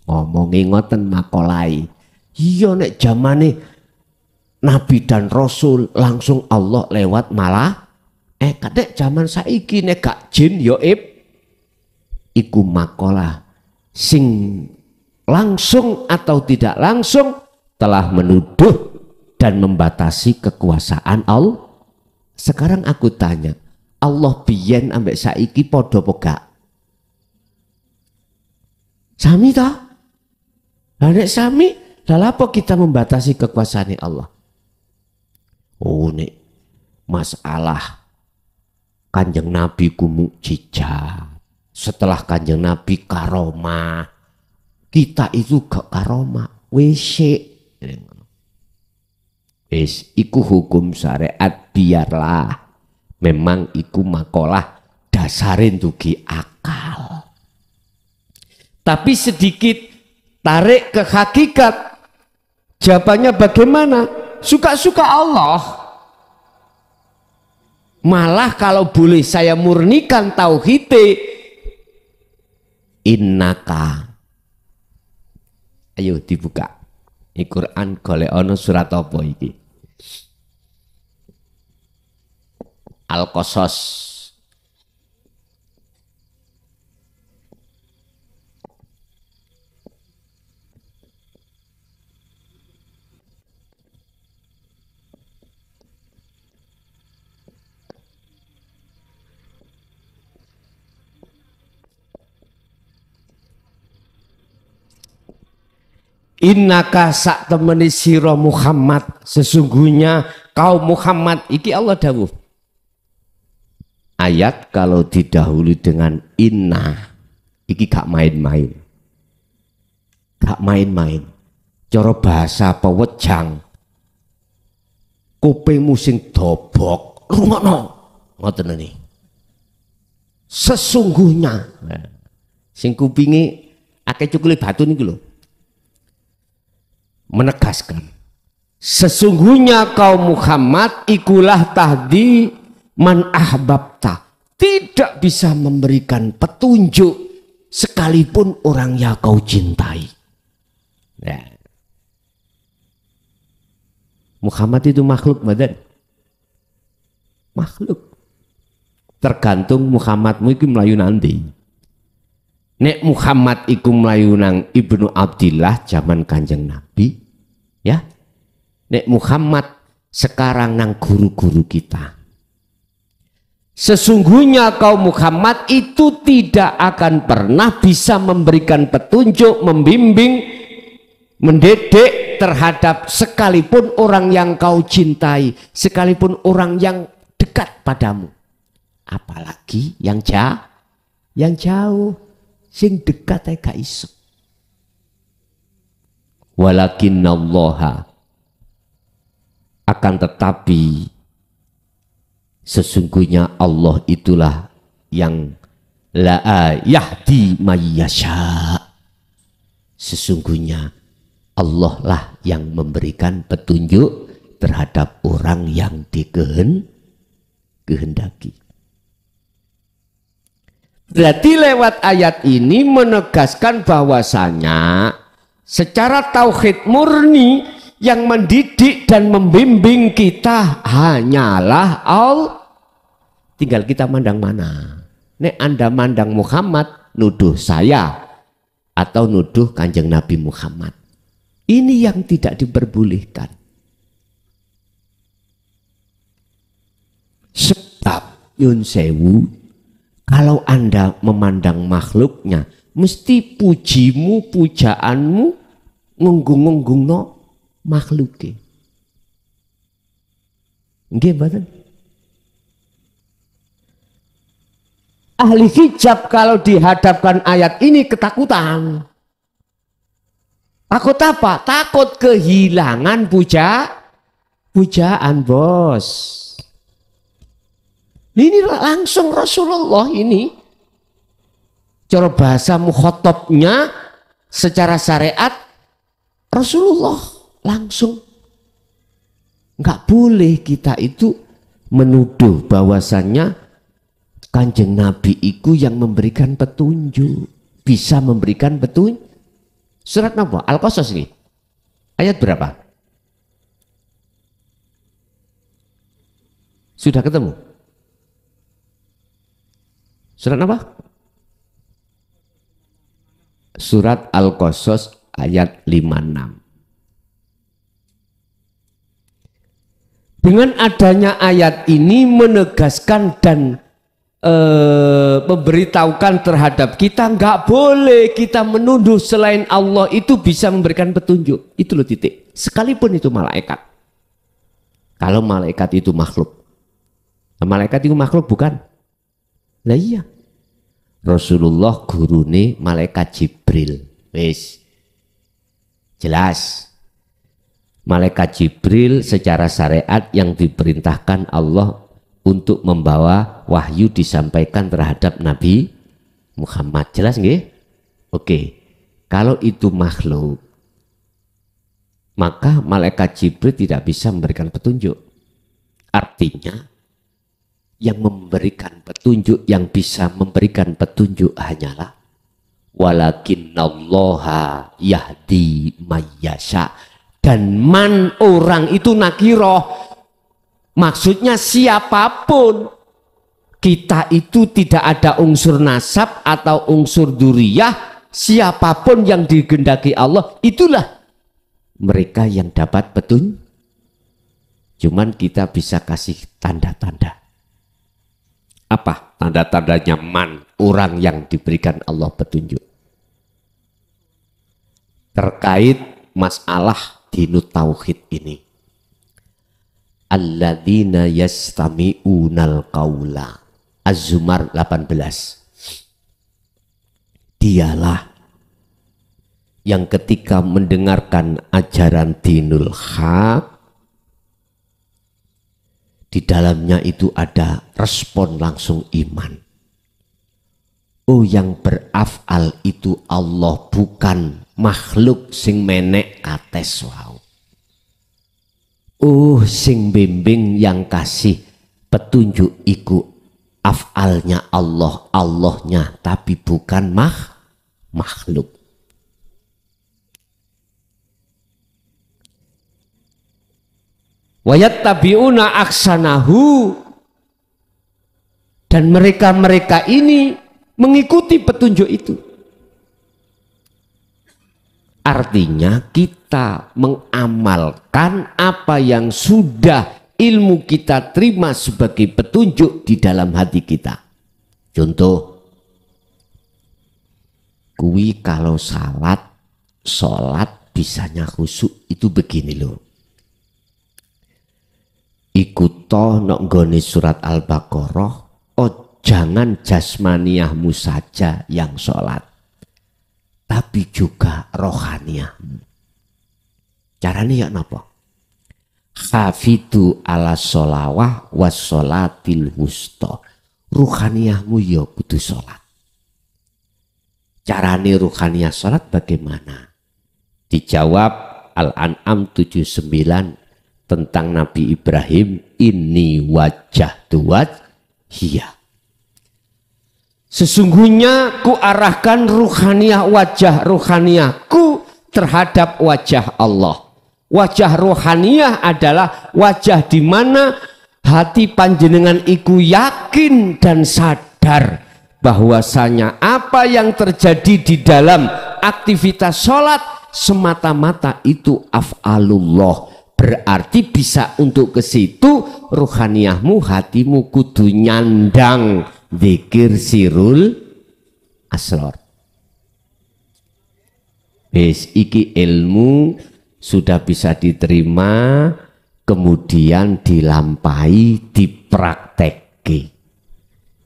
Ngomongin ngoten makolai. Iya nek zamane Nabi dan Rasul langsung Allah lewat kadek zaman saiki nek gak jin yo iku makalah sing langsung atau tidak langsung telah menuduh dan membatasi kekuasaan Allah. Sekarang aku tanya, Allah biyen ambek saiki padha apa gak? Sami ta? Lah nek sami, lha apa kita membatasi kekuasaan Allah? Oh nek masalah Kanjeng Nabi ku mukjizat. Setelah Kanjeng Nabi karomah. Kita itu gak karomah. Iku hukum syariat biarlah. Memang iku makalah dasarin dugi akal. Tapi sedikit tarik ke hakikat. Jawabannya bagaimana? Suka-suka Allah. Malah kalau boleh saya murnikan tauhid, innaka. Ayo dibuka. Ini Quran golek ana surat apa iki? Al-Qasas. innaka sak temeni sira Muhammad, sesungguhnya kau Muhammad. Iki Allah dawuh. Ayat kalau didahului dengan inna, iki gak main-main. Gak main-main. Cara bahasa pewejang, kupingmu sing dobok, rungokno. Ngoten niki. Sesungguhnya, sing kupinge akeh cukule batu niku lho. Menegaskan, sesungguhnya kau Muhammad ikulah tahdi man ahbabta, tidak bisa memberikan petunjuk sekalipun orang yang kau cintai. Ya. Muhammad itu makhluk badan, makhluk. Tergantung Muhammadmu itu melayu nanti. Nek Muhammad iku melayu nang Ibnu Abdillah zaman Kanjeng Nabi, ya. Nek Muhammad sekarang nang guru-guru kita. Sesungguhnya kaum Muhammad itu tidak akan pernah bisa memberikan petunjuk, membimbing, mendidik terhadap sekalipun orang yang kau cintai, sekalipun orang yang dekat padamu. Apalagi yang jauh, sing dekat ae gak iso. Walakinnallaha, akan tetapi sesungguhnya Allah itulah yang la yahdi mayyasha. Sesungguhnya Allah lah yang memberikan petunjuk terhadap orang yang dikehendaki. Berarti lewat ayat ini menegaskan bahwasanya secara tauhid murni yang mendidik dan membimbing kita hanyalah Allah. Tinggal kita mandang mana. Nek Anda mandang Muhammad, nuduh saya atau nuduh Kanjeng Nabi Muhammad. Ini yang tidak diperbolehkan. Sebab yun sewu, kalau Anda memandang makhluknya, mesti pujimu, pujaanmu ngunggung-ngunggung makhluke. Nggih mboten? Ahli hijab kalau dihadapkan ayat ini ketakutan. Takut apa? Takut kehilangan pujaan, bos. Ini langsung Rasulullah ini. Cara bahasa mukhatabnya secara syariat Rasulullah langsung. Enggak boleh kita itu menuduh bahwasannya Kanjeng Nabi itu yang memberikan petunjuk, bisa memberikan petunjuk. Surat apa? Al-Qasas ini. Ayat berapa? Sudah ketemu? Surat apa? Surat Al-Qasas ayat 56. Dengan adanya ayat ini menegaskan dan memberitahukan terhadap kita, nggak boleh kita menuduh selain Allah itu bisa memberikan petunjuk. Itu loh titik. Sekalipun itu malaikat. Kalau malaikat itu makhluk. Malaikat itu makhluk bukan? Lah iya. Rasulullah gurune malaikat Jibril. Wis. Jelas. Malaikat Jibril secara syariat yang diperintahkan Allah untuk membawa wahyu disampaikan terhadap Nabi Muhammad. Jelas nggih? Oke. Kalau itu makhluk, maka malaikat Jibril tidak bisa memberikan petunjuk. Artinya yang memberikan petunjuk, yang bisa memberikan petunjuk hanyalah walakinnallaha yahdi mayyasha. Dan man orang itu nakiroh, maksudnya siapapun. Kita itu tidak ada unsur nasab atau unsur duriyah. Siapapun yang digendaki Allah, itulah mereka yang dapat petunjuk. Cuman kita bisa kasih tanda-tanda. Apa tanda-tandanya man, orang yang diberikan Allah petunjuk? Terkait masalah dinut tauhid ini. Alladzina yastami'unal qaula. Az-Zumar 18. Dialah yang ketika mendengarkan ajaran dinul haq, di dalamnya itu ada respon langsung iman. Oh, yang berafal itu Allah, bukan makhluk sing menek kates wau. Oh, sing bimbing yang kasih petunjuk iku afalnya Allah, Allahnya, tapi bukan makhluk. Wayattabi'una aksanahu, dan mereka ini mengikuti petunjuk itu. Artinya kita mengamalkan apa yang sudah ilmu kita terima sebagai petunjuk di dalam hati kita. Contoh, kui kalau sholat bisanya khusyuk itu begini loh. Ikut toh nok nggone surat Al-Baqarah, jangan jasmaniahmu saja yang sholat, tapi juga rohaniahmu. Caranya ya napa? Hafidu ala sholawah was sholatil wusta. Ruhaniahmu ya kudu sholat. Carane ruhaniah sholat bagaimana? Dijawab Al-An'am 79 tentang Nabi Ibrahim, ini wajah tuat hiya. Sesungguhnya ku arahkan ruhaniah wajah ruhaniahku terhadap wajah Allah. Wajah ruhaniah adalah wajah di mana hati panjenengan iku yakin dan sadar bahwasanya apa yang terjadi di dalam aktivitas sholat semata-mata itu af'alullah. Berarti bisa untuk ke situ ruhaniahmu, hatimu kudu nyandang zikir sirul asror. Wis iki ilmu sudah bisa diterima, kemudian dilampahi, dipraktekke.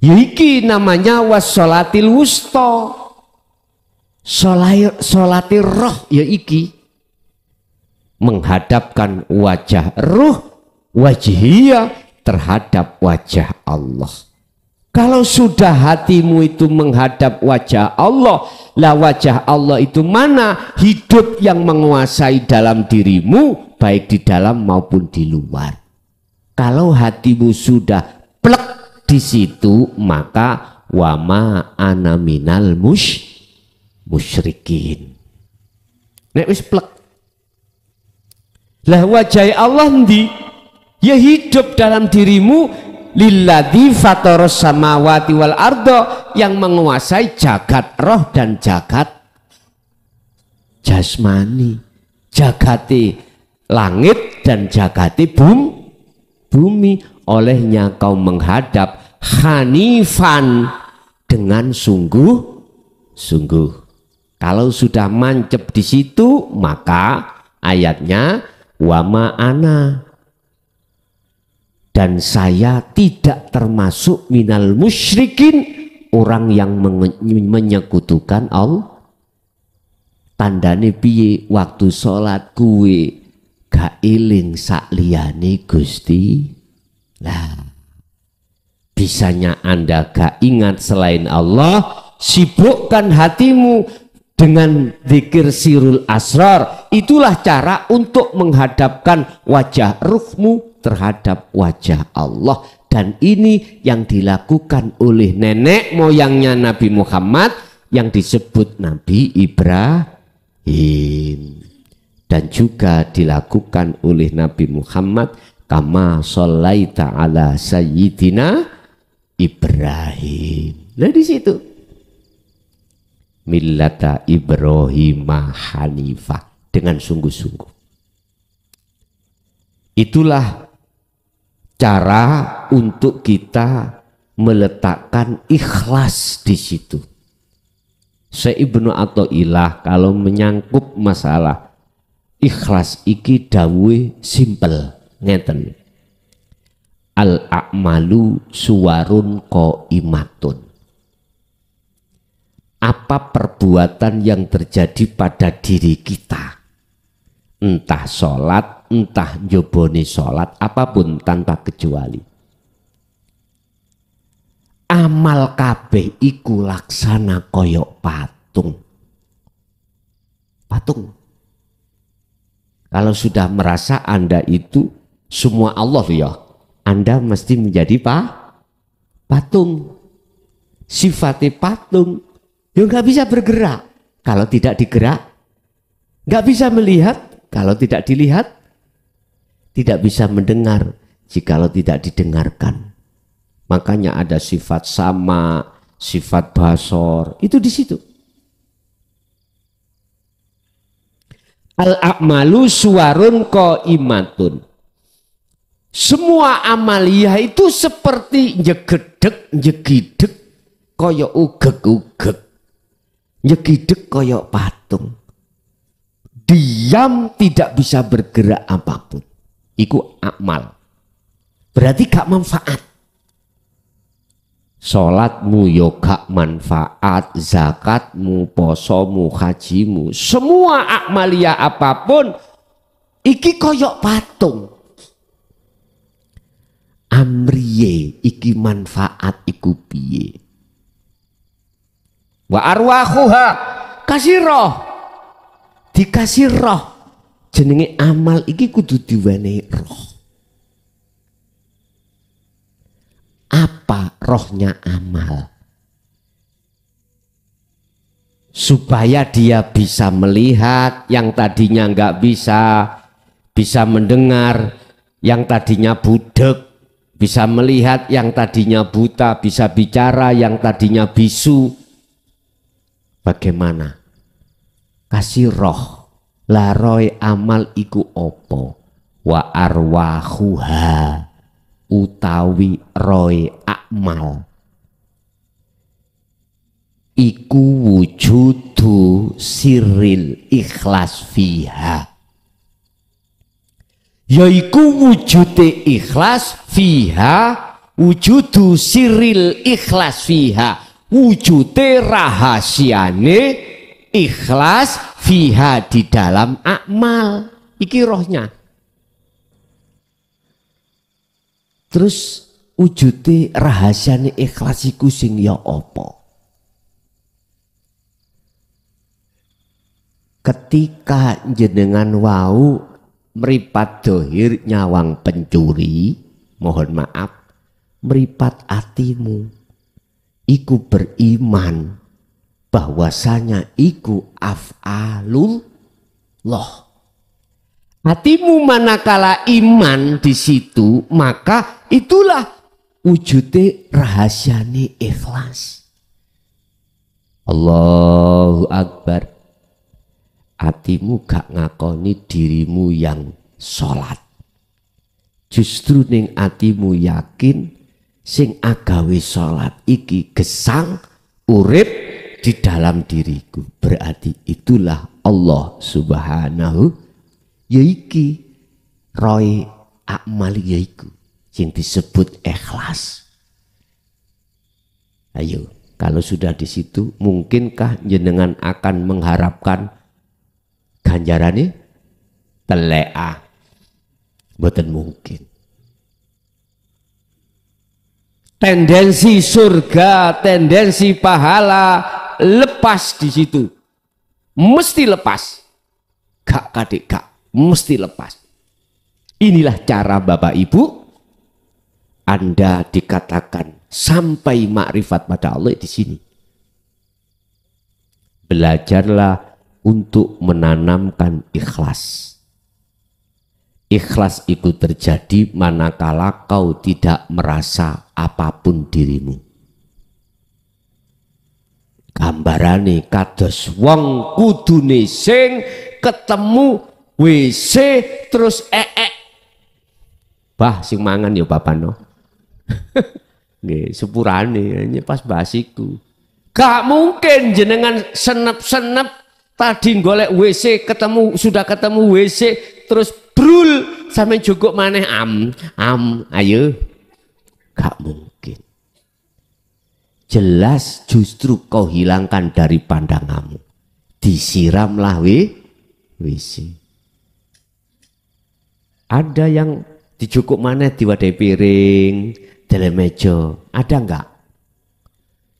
Iki namanya wassolatil wusta. Sholatir roh ya iki. Menghadapkan wajah ruh wajhiyah terhadap wajah Allah. Kalau sudah hatimu itu menghadap wajah Allah, lah wajah Allah itu mana? Hidup yang menguasai dalam dirimu, baik di dalam maupun di luar. Kalau hatimu sudah plek di situ, maka wama ana minal musyrikin. Nek wis plek. Lah wajah Allah ndi? Ya hidup dalam dirimu, lilladzi fataras samawati wal ardo, yang menguasai jagat roh dan jagat jasmani, jagati langit dan jagati bumi. Olehnya kau menghadap hanifan dengan sungguh-sungguh. Kalau sudah mancep di situ, maka ayatnya wama ana, dan saya tidak termasuk minal musyrikin, orang yang menyekutukan Allah. Tandane piye? Waktu sholat kuwe gak iling sakliyane Gusti. Lah, bisanya Anda gak ingat selain Allah, sibukkan hatimu dengan zikir sirul asrar. Itulah cara untuk menghadapkan wajah ruhmu terhadap wajah Allah. Dan ini yang dilakukan oleh nenek moyangnya Nabi Muhammad yang disebut Nabi Ibrahim, dan juga dilakukan oleh Nabi Muhammad kama sholaita ala sayyidina Ibrahim. Nah di situ millata Ibrahim hanifah, dengan sungguh-sungguh. Itulah cara untuk kita meletakkan ikhlas di situ. Syekh Ibnu Athaillah kalau menyangkut masalah Ikhlas iki dawuhe simpel ngeten. Al a'malu suwarun qaimatun. Apa perbuatan yang terjadi pada diri kita, entah sholat, entah njobone sholat, apapun tanpa kecuali, amal kabeh iku laksana koyok patung. Patung. Kalau sudah merasa Anda itu semua Allah ya, Anda mesti menjadi patung. Sifatnya patung. Ya nggak bisa bergerak kalau tidak digerak, nggak bisa melihat kalau tidak dilihat, tidak bisa mendengar jikalau tidak didengarkan. Makanya ada sifat sama, sifat basor, itu di situ. Al-a'malu suwarun qaimatun. Semua amaliyah itu seperti jegedek, jegidek, kaya ugek-ugek. Nyegidek koyok patung, diam tidak bisa bergerak apapun. Iku amal, berarti gak manfaat. Sholatmu yo gak manfaat, zakatmu, posomu, hajimu, semua amaliyah apapun iki koyok patung. Amriye iki manfaat iku piye? Wa arwahuha, kasih roh, dikasih roh. Jenenge amal iki kudu diwenehi roh. Apa rohnya amal? Supaya dia bisa melihat yang tadinya nggak bisa mendengar yang tadinya budek, bisa melihat yang tadinya buta, bisa bicara yang tadinya bisu. Bagaimana? Kasih roh. Laroi amal iku opo. Wa arwahuha, utawi roy amal iku wujudu sirril ikhlas fiha. Yaiku wujude ikhlas fiha, wujudu sirril ikhlas fiha, wujude rahasiane ikhlas fiha di dalam amal. Iki rohnya. Terus wujude rahasiane ikhlas iku sing ya apa? Ketika jenengan wau meripat dohir nyawang pencuri, mohon maaf, meripat atimu, iku beriman bahwasanya iku af'alullah. Hatimu manakala iman di situ, maka itulah wujude rahasiane ikhlas. Allahu Akbar. Hatimu gak ngakoni dirimu yang sholat. Justru ning hatimu yakin sing agawe sholat iki gesang urip di dalam diriku. Berarti itulah Allah subhanahu yaiki roy amal yaiku yang disebut ikhlas. Ayo, kalau sudah di situ, mungkinkah jenengan akan mengharapkan ganjarannya telea? Mboten mungkin. Tendensi surga, tendensi pahala lepas di situ. Mesti lepas. Gak kadek gak, mesti lepas. Inilah cara Bapak Ibu Anda dikatakan sampai makrifat pada Allah di sini. Belajarlah untuk menanamkan ikhlas. Ikhlas itu terjadi manakala kau tidak merasa apapun dirimu. Gambarane kados wong kudune sing ketemu WC terus bah sing mangan ya papano. Nggih, sepurane pas basiku. Gak mungkin jenengan senep-senep tadi golek WC sudah ketemu WC terus brul sampe cukup maneh ayo gak mungkin. Jelas justru kau hilangkan dari pandanganmu, disiramlah WC. Ada yang dicukup maneh diwadai piring dalam meja, ada enggak?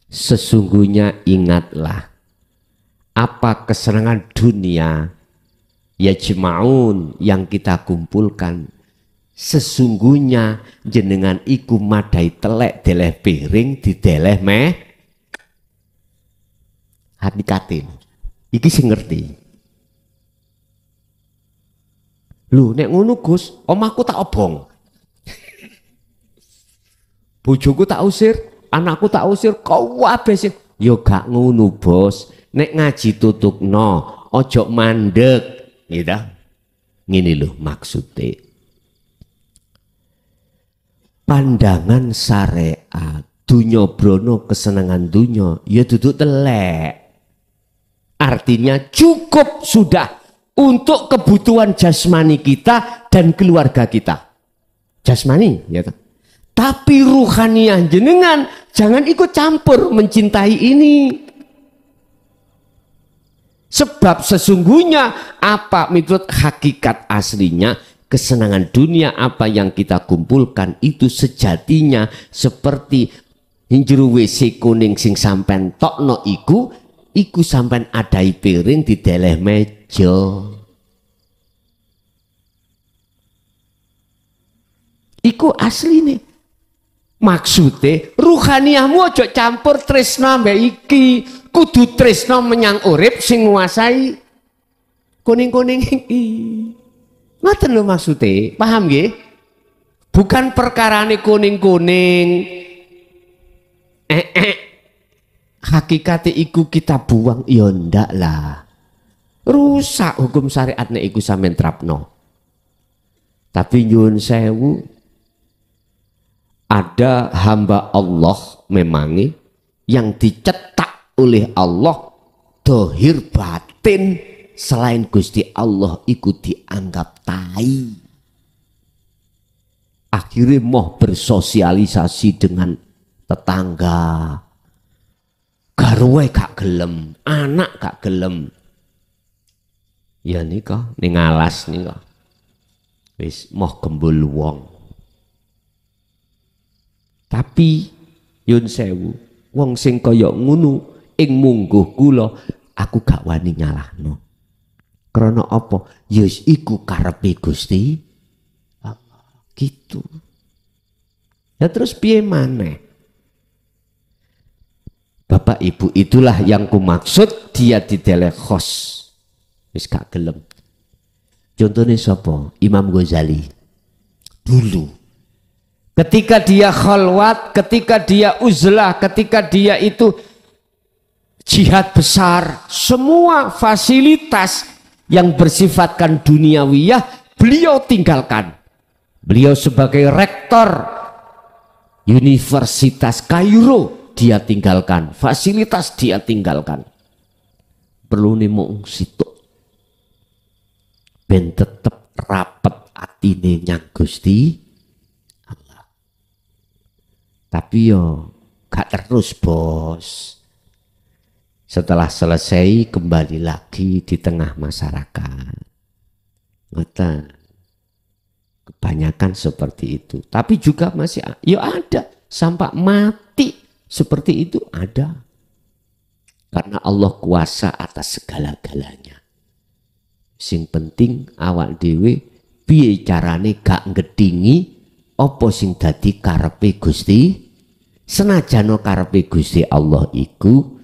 Sesungguhnya ingatlah apa kesenangan dunia ya jemaun yang kita kumpulkan, sesungguhnya jenengan iku madai telek deleh piring dideleh meh hakikatin iki sing ngerti. Lu nek ngono Gus, omahku tak obong. Bojoku tak usir, anakku tak usir, kau wae sih. Yo gak ngono, Bos. Nek ngaji tutukno, ojo mandek, gitu. Ngene lho maksudnya. Pandangan syariat, dunya brono kesenangan dunya, ya duduk telek. Artinya cukup sudah untuk kebutuhan jasmani kita dan keluarga kita. Jasmani, ya. Tapi ruhaniah jenengan jangan ikut campur mencintai ini. Sebab sesungguhnya apa menurut hakikat aslinya kesenangan dunia apa yang kita kumpulkan itu sejatinya seperti hinjru WC kuning sing sampen tokno iku sampen adai piring di deleh meja. Iku asli nih. Maksudnya ruhaniahmu ojo campur tresna mbak iki, kudu tresna menyang urip sing nguasai kuning-kuning iki. Ngoten lho maksudnya, paham nggih? Bukan perkarane kuning-kuning. Hakikate iku kita buang ya ndak lah. Rusak hukum syariat nek iku sampean trapno. Tapi nyuwun sewu, ada hamba Allah memangi yang dicetak oleh Allah dohir batin selain Gusti Allah ikut dianggap tai. Akhirnya mau bersosialisasi dengan tetangga, garwe gak gelem, anak gak gelem. Ya nika ning alas nika wis mau gembul wong. Tapi yun sewu wong sing kaya ngono ing mungguh kula aku gak wani nyalahno. Krana apa? Yes iku karepe Gusti Allah gitu. Ya terus piye maneh? Bapak Ibu itulah yang kumaksud dia dideleh khos. Wis gak gelem. Contohnya sapa? Imam Ghazali. Dulu ketika dia khalwat, ketika dia uzlah, ketika dia itu jihad besar, semua fasilitas yang bersifatkan duniawiyah beliau tinggalkan. Beliau sebagai rektor Universitas Kairo dia tinggalkan, fasilitas dia tinggalkan. Perlu nih mau situ ben tetep rapet atine nyang Gusti. Tapi yo gak terus bos. Setelah selesai kembali lagi di tengah masyarakat. Ngoten. Kebanyakan seperti itu. Tapi juga masih yo ada sampai mati seperti itu ada. Karena Allah kuasa atas segala-galanya. Sing penting awak dhewe piye carane gak ngedingi apa sing dadi karepe Gusti. Senajan karepe Gusti Allah iku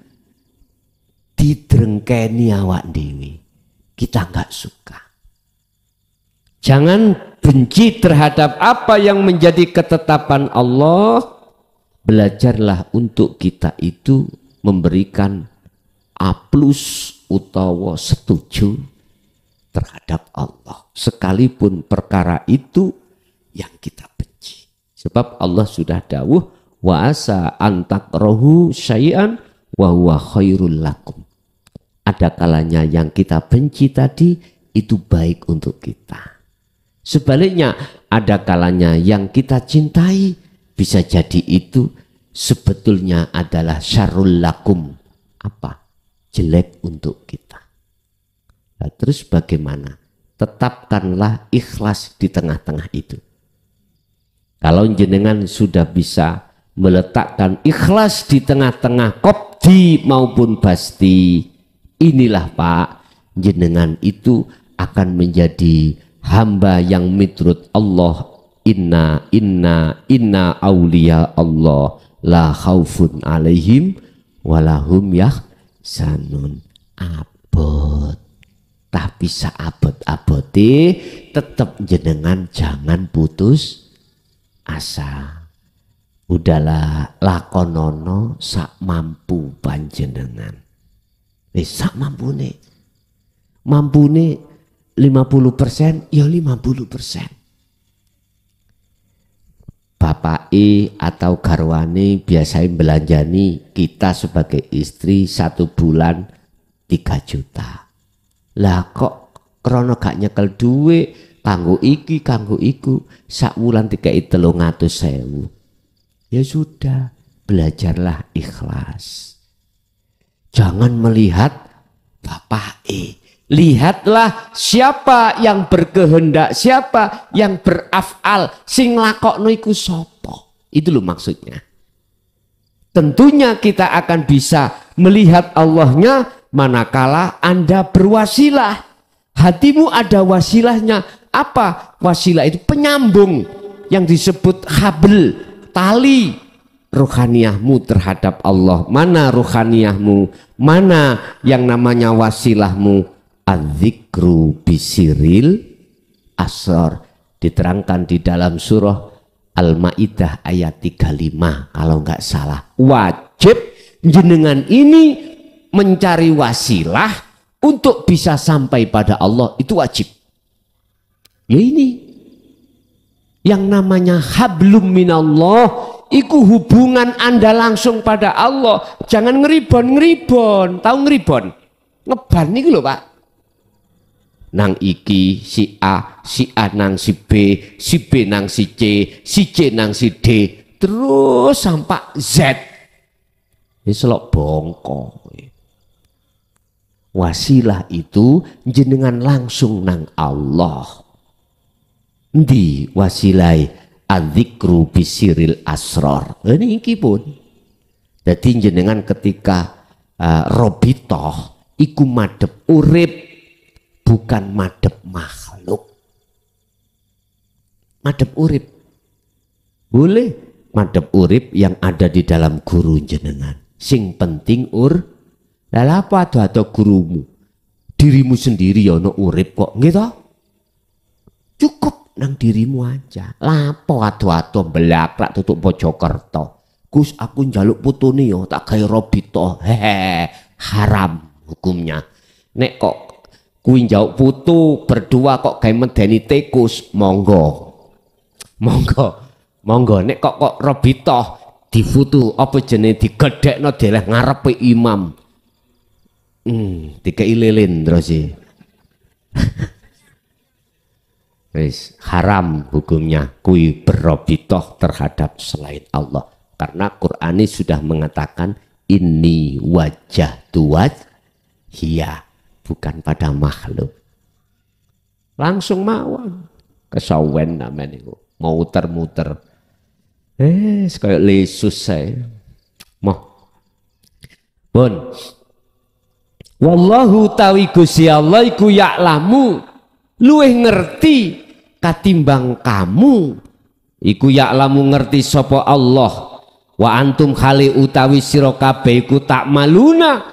didrengkeni awak dhewe, kita nggak suka. Jangan benci terhadap apa yang menjadi ketetapan Allah. Belajarlah untuk kita itu memberikan A+ utawa setuju terhadap Allah, sekalipun perkara itu yang kita benci. Sebab Allah sudah dawuh wa asa antakrahu syai'an wa huwa khairul lakum. ada kalanya yang kita benci tadi itu baik untuk kita. Sebaliknya ada kalanya yang kita cintai bisa jadi itu sebetulnya adalah syarrul lakum. Apa? Jelek untuk kita. Nah, terus bagaimana? Tetapkanlah ikhlas di tengah-tengah itu. Kalau jenengan sudah bisa meletakkan ikhlas di tengah-tengah qabdi maupun basti, inilah Pak, jenengan itu akan menjadi hamba yang mitrut Allah. Inna auliya Allah la khaufun alaihim walahum yahzanun. Abot, tapi saabot-abote tetap jenengan jangan putus asa. Udahlah lakonono sak mampu panjenengan. Sak mampune. Mampune 50% ya 50%. Bapak atau garwane biasanya belanjani kita sebagai istri 1 bulan 3 juta. Lah kok krono gak nyekel duit kanggo iki kanggo iku sak wulan 300.000. Ya sudah, belajarlah ikhlas. Jangan melihat Bapak lihatlah siapa yang berkehendak, siapa yang berafal, sing lakokno iku sapa. Itu loh maksudnya. Tentunya kita akan bisa melihat Allahnya manakala Anda berwasilah. Hatimu ada wasilahnya. Apa wasilah itu? Penyambung yang disebut habl, tali rohaniyahmu terhadap Allah. Mana rohaniyahmu? Mana yang namanya wasilahmu? Adzikru bisiril asrar, diterangkan di dalam surah Al-Maidah ayat 35 kalau nggak salah. Wajib jenengan ini mencari wasilah untuk bisa sampai pada Allah, itu wajib. Ya ini yang namanya hablum minallah, itu hubungan Anda langsung pada Allah. Jangan ngeribon. Tahu ngeribon? Ngeban nih lho Pak. Nang iki si A nang si B nang si C nang si D, terus sampai Z. Ini selok bongko. Wasilah itu jenengan langsung nang Allah. Di wasilai adzikru bisiril asrar. Ini iki pun. Jadi jenengan ketika robitoh iku madep urip, bukan madep makhluk. Madep urip. Boleh madep urip yang ada di dalam guru jenengan. Sing penting lalu apa atau gurumu? Dirimu sendiri ya ono urip kok, gitu. Cukup nang dirimu aja. Lapo ado-ado belakrak tutup Mojokerto. Gus aku njaluk putune yo tak gawe robito. Haram hukumnya. Nek kok kuwi njauk putu berdua kok gawe medeni tikus, monggo nek kok robito difutu apa jenenge digedhekno deleh ngarepe imam. Dikei lilin terus sih. Wis haram hukumnya kuwi berobitoh terhadap selain Allah, karena Qur'an ini sudah mengatakan ini wajah tuwaj hiya, bukan pada makhluk. Langsung mawon kesawen namanya itu mau muter-muter kayak lesus saya mau bon. Wallahu tawi Gusti Allah iku ya'lamu, luweh ngerti katimbang kamu. Iku ya'lamu ngerti sapa Allah. Wa antum khali utawi sira kabeh iku tak maluna.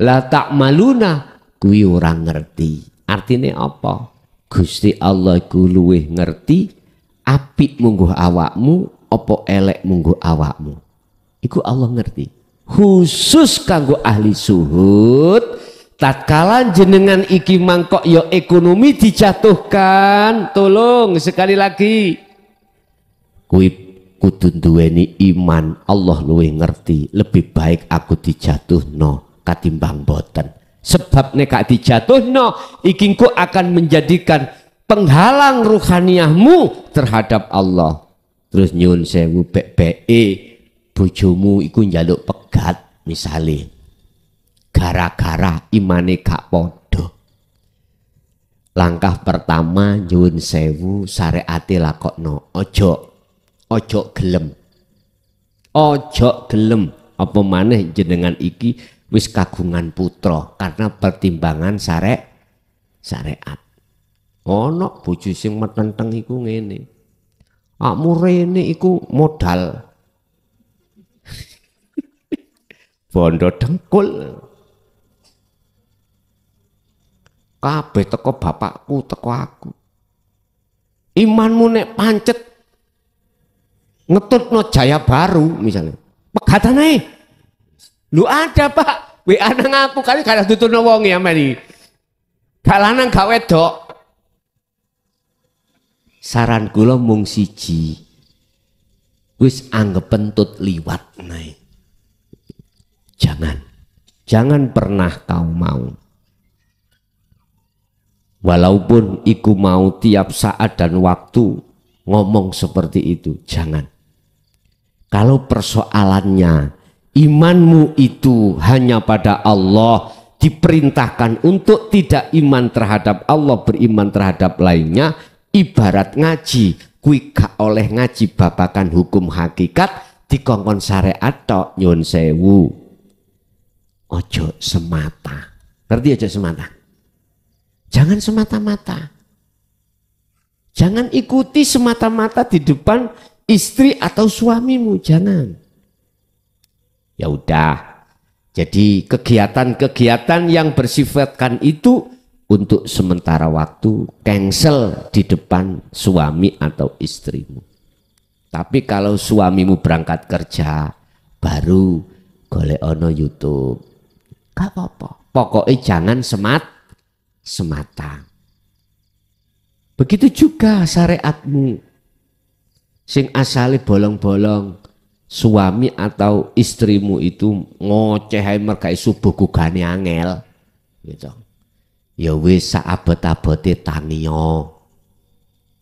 La tak maluna kuwi ora ngerti. Artine apa? Gusti Allah iku luweh ngerti apik mungguh awakmu apa elek mungguh awakmu. Iku Allah ngerti. Khusus kanggo ahli suhud, tatkala jenengan iki mangkok ya ekonomi dijatuhkan, tolong sekali lagi kuwi kudu duweni iman. Allah luwih ngerti, lebih baik aku dijatuhno katimbang boten. Sebab nek gak dijatuhno iki engko akan menjadikan penghalang ruhaniyahmu terhadap Allah. Terus nyun sewu bek-beke bojomu iku njaluk pegat misale. Gara-gara imane gak padha. Langkah pertama nyun sewu syariate lakokno. Ojo gelem. Ojo gelem apa maneh jenengan iki wis kagungan putra karena pertimbangan syariat. Ono bojo sing metenteng iku ngene. Akmu rene iku modal. Bondo dengkul. Kabeh teko bapakku, teko aku. Imanmu nek pancet ngetutno Jaya Baru misalnya. Pegatan ae. Lu ada Pak, WA nang aku kali gak tuturno wong ya mari. Gak lanang gak wedok. Saran kula mung siji. Wis anggap pentut liwat nae. Jangan pernah kau mau. Walaupun iku mau tiap saat dan waktu ngomong seperti itu, jangan. Kalau persoalannya imanmu itu hanya pada Allah, diperintahkan untuk tidak iman terhadap Allah, beriman terhadap lainnya, ibarat ngaji, kuwi gak oleh ngaji babakan hukum hakikat dikongkon syariat tok nyun sewu. Ojo semata. Ngerti aja semata? Jangan semata-mata. Jangan ikuti semata-mata di depan istri atau suamimu, jangan. Ya udah. Jadi kegiatan-kegiatan yang bersifatkan itu untuk sementara waktu cancel di depan suami atau istrimu. Tapi kalau suamimu berangkat kerja baru golek ono YouTube, gak apa-apa. Pokoknya jangan semata. Begitu juga syariatmu. Sing asale bolong-bolong, suami atau istrimu itu ngoceh mergai subuh gugane angel gitu. Ya wis sak abot-abote tangiyo.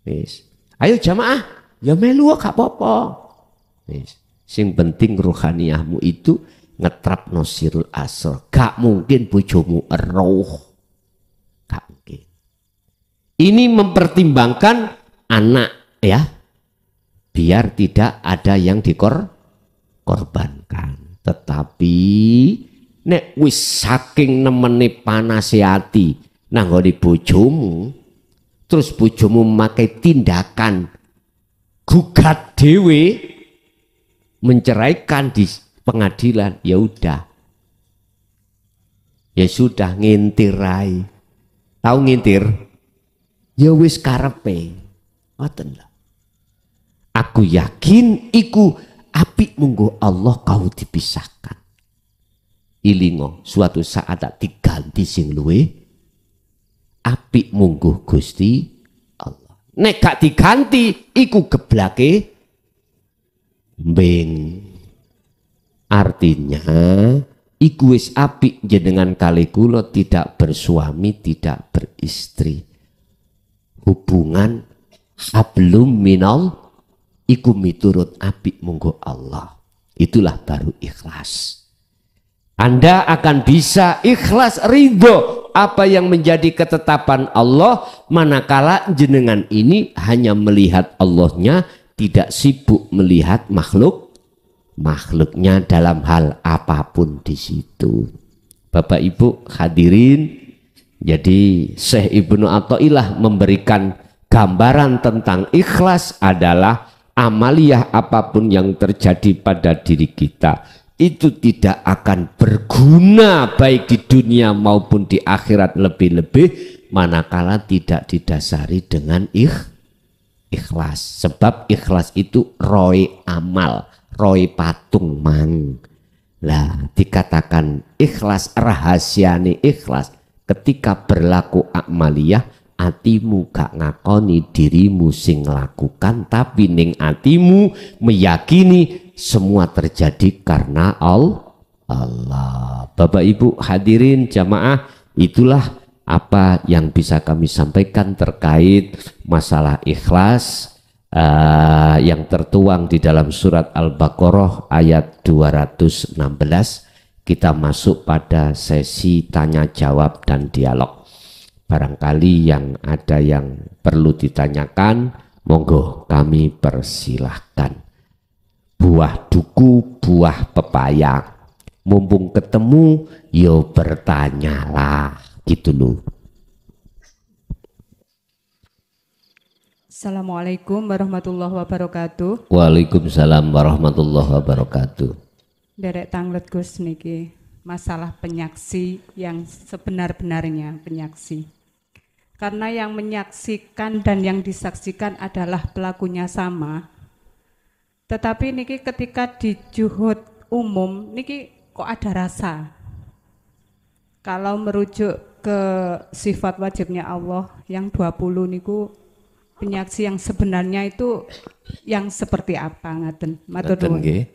Wis. Ayo jamaah, ya melu gak apa-apa. Wis. Sing penting ruhaniyahmu itu ngetrapno sirul asr. Gak mungkin bojomu eruh. Gak mungkin. Ini mempertimbangkan anak ya. Biar tidak ada yang dikorbankan. Tetapi nek wis saking nemeni panase ati nanggone bojomu, terus bojomu memakai tindakan gugat dhewe menceraikan di pengadilan, ya udah. Ya sudah ngintir rai. Tahu ngintir? Ya wis karepe. Ngoten lho. Aku yakin iku apik munggo Allah kau dipisahkan. Ilingo suatu saat tak diganti sing luwe apik munggo Gusti Allah. Nek gak diganti iku geblake mbing. Artinya iku wis apik jenengan kali kula tidak bersuami, tidak beristri. Hubungan hablum minal iku miturut apik munggo Allah. Itulah baru ikhlas. Anda akan bisa ikhlas ridho apa yang menjadi ketetapan Allah manakala jenengan ini hanya melihat Allahnya, tidak sibuk melihat makhluknya dalam hal apapun di situ. Bapak Ibu hadirin, jadi Syekh Ibnu Athaillah memberikan gambaran tentang ikhlas adalah amaliyah apapun yang terjadi pada diri kita itu tidak akan berguna baik di dunia maupun di akhirat, lebih-lebih manakala tidak didasari dengan ikhlas. Sebab ikhlas itu roy amal, roy patung mang. Lah dikatakan ikhlas, rahasiane ikhlas ketika berlaku amaliyah atimu gak ngakoni dirimu sing lakukan, tapi ning atimu meyakini semua terjadi karena Allah. Bapak Ibu hadirin jamaah itulah apa yang bisa kami sampaikan terkait masalah ikhlas yang tertuang di dalam surat Al-Baqarah ayat 216. Kita masuk pada sesi tanya jawab dan dialog. Barangkali yang ada yang perlu ditanyakan, monggo kami persilahkan. Buah duku, buah pepaya, mumpung ketemu yo bertanyalah, gitu loh. Assalamualaikum warahmatullahi wabarakatuh. Waalaikumsalam warahmatullahi wabarakatuh. Derek tanglet Gus niki masalah penyaksi yang sebenar-benarnya penyaksi. Karena yang menyaksikan dan yang disaksikan adalah pelakunya sama. Tetapi niki ketika di juhud umum niki kok ada rasa. Kalau merujuk ke sifat wajibnya Allah yang 20 niku penyaksi yang sebenarnya itu yang seperti apa ngaten? Matur nuwun.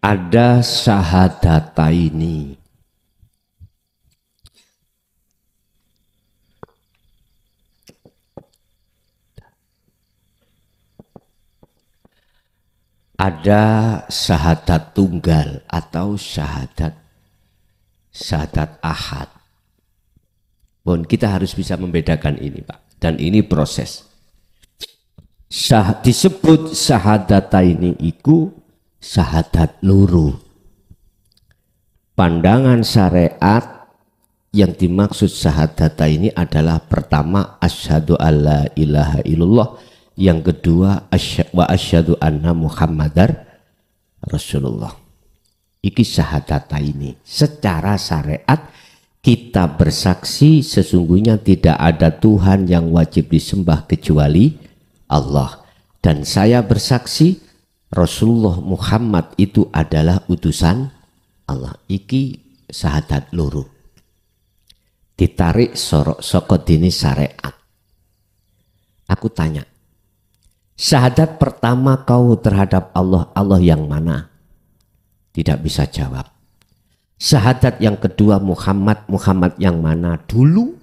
Ada syahadataini. Ada syahadat tunggal atau syahadat ahad. Bon, kita harus bisa membedakan ini, Pak. Dan ini proses. Disebut syahadataini iku syahadat loro. Pandangan syariat yang dimaksud syahadataini adalah pertama asyhadu alla ilaha illallah, yang kedua wa asyhadu anna muhammadar rasulullah. Iki syahadataini. Secara syariat kita bersaksi sesungguhnya tidak ada Tuhan yang wajib disembah kecuali Allah, dan saya bersaksi Rasulullah Muhammad itu adalah utusan Allah. Iki syahadat loro. Ditarik saka dene syariat. Aku tanya, syahadat pertama kau terhadap Allah, Allah yang mana? Tidak bisa jawab. Syahadat yang kedua Muhammad, Muhammad yang mana? Dulu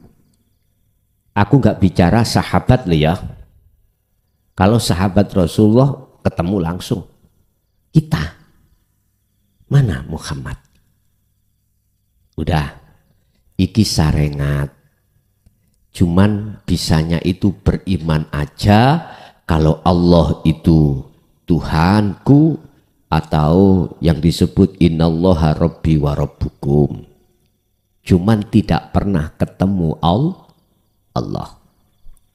aku nggak bicara sahabat loh ya. Kalau sahabat Rasulullah ketemu langsung. Kita mana Muhammad? Udah, iki sarengat. Cuman bisanya itu beriman aja kalau Allah itu Tuhanku, atau yang disebut innallaha rabbi wa rabbukum. Cuman tidak pernah ketemu Allah.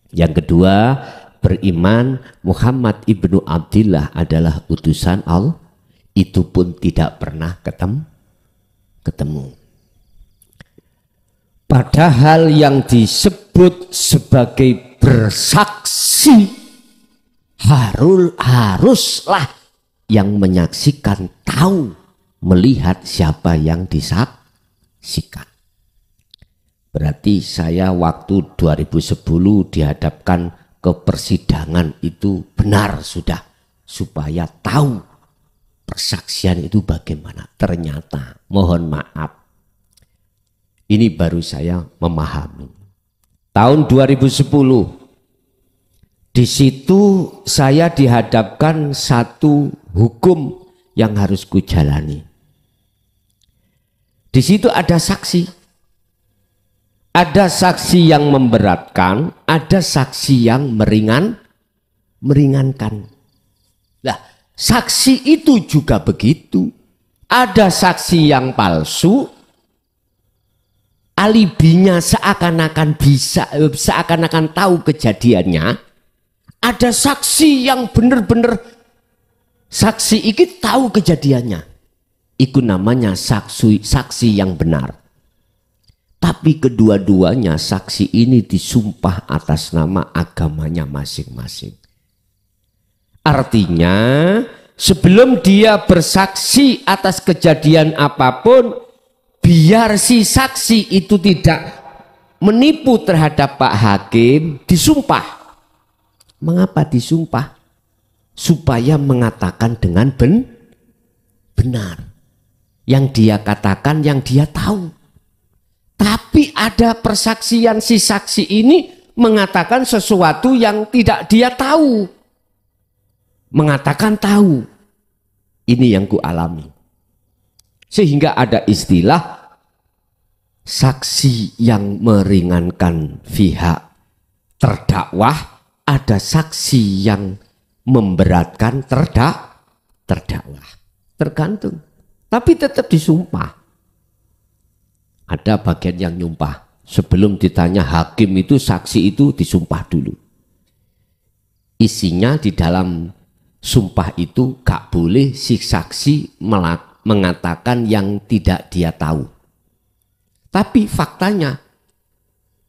Yang kedua, beriman Muhammad ibnu Abdillah adalah utusan Allah. Itu pun tidak pernah ketemu. Padahal yang disebut sebagai bersaksi haruslah yang menyaksikan tahu, melihat siapa yang disaksikan. Berarti saya waktu 2010 dihadapkan ke persidangan itu benar sudah, supaya tahu persaksian itu bagaimana. Ternyata mohon maaf, ini baru saya memahami. Tahun 2010 di situ saya dihadapkan satu hukum yang harus kujalani. Di situ ada saksi. Ada saksi yang memberatkan, ada saksi yang meringankan. Nah, saksi itu juga begitu. Ada saksi yang palsu, alibinya seakan-akan seakan-akan tahu kejadiannya. Ada saksi yang benar-benar saksi iki tahu kejadiannya. Itu namanya saksi yang benar. Tapi kedua-duanya saksi ini disumpah atas nama agamanya masing-masing. Artinya sebelum dia bersaksi atas kejadian apapun, biar si saksi itu tidak menipu terhadap Pak Hakim, disumpah. Mengapa disumpah? Supaya mengatakan dengan benar. Yang dia katakan, yang dia tahu. Tapi ada persaksian si saksi ini mengatakan sesuatu yang tidak dia tahu. Mengatakan tahu. Ini yang ku alami. Sehingga ada istilah saksi yang meringankan pihak terdakwah, ada saksi yang memberatkan terdakwah. Tergantung. Tapi tetap disumpah. Ada bagian yang nyumpah. Sebelum ditanya hakim itu, saksi itu disumpah dulu. Isinya di dalam sumpah itu gak boleh si saksi mengatakan yang tidak dia tahu. Tapi faktanya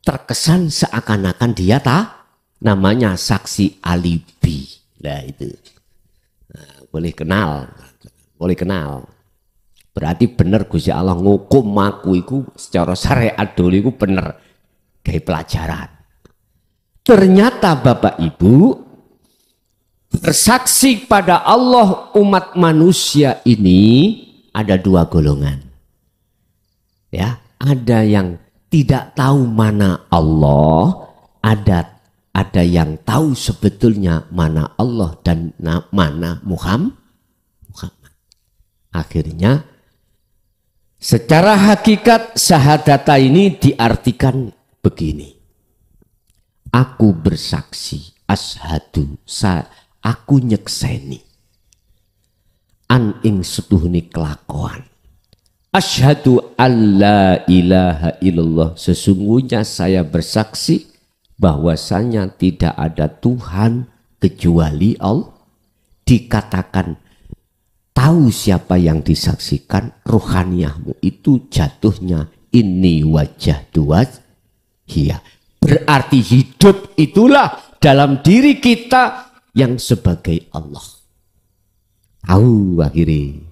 terkesan seakan-akan dia namanya saksi alibi. Nah itu. Nah, boleh kenal. Berarti benar Gusti Allah ngukum aku iku secara syariat dulu iku bener kayak pelajaran. Ternyata Bapak Ibu bersaksi pada Allah umat manusia ini ada dua golongan. Ya, ada yang tidak tahu mana Allah, ada yang tahu sebetulnya mana Allah dan mana Muhammad. Akhirnya secara hakikat syahadata ini diartikan begini. Aku bersaksi, asyhadu, aku nyekseni. An ing setuhni kelakuan. Asyhadu alla ilaha illallah. Sesungguhnya saya bersaksi bahwasanya tidak ada Tuhan kecuali Allah. Dikatakan tahu siapa yang disaksikan, ruhaniyahmu itu jatuhnya ini wajah dua hiya. Berarti hidup itulah dalam diri kita yang sebagai Allah. Tahu akhirnya.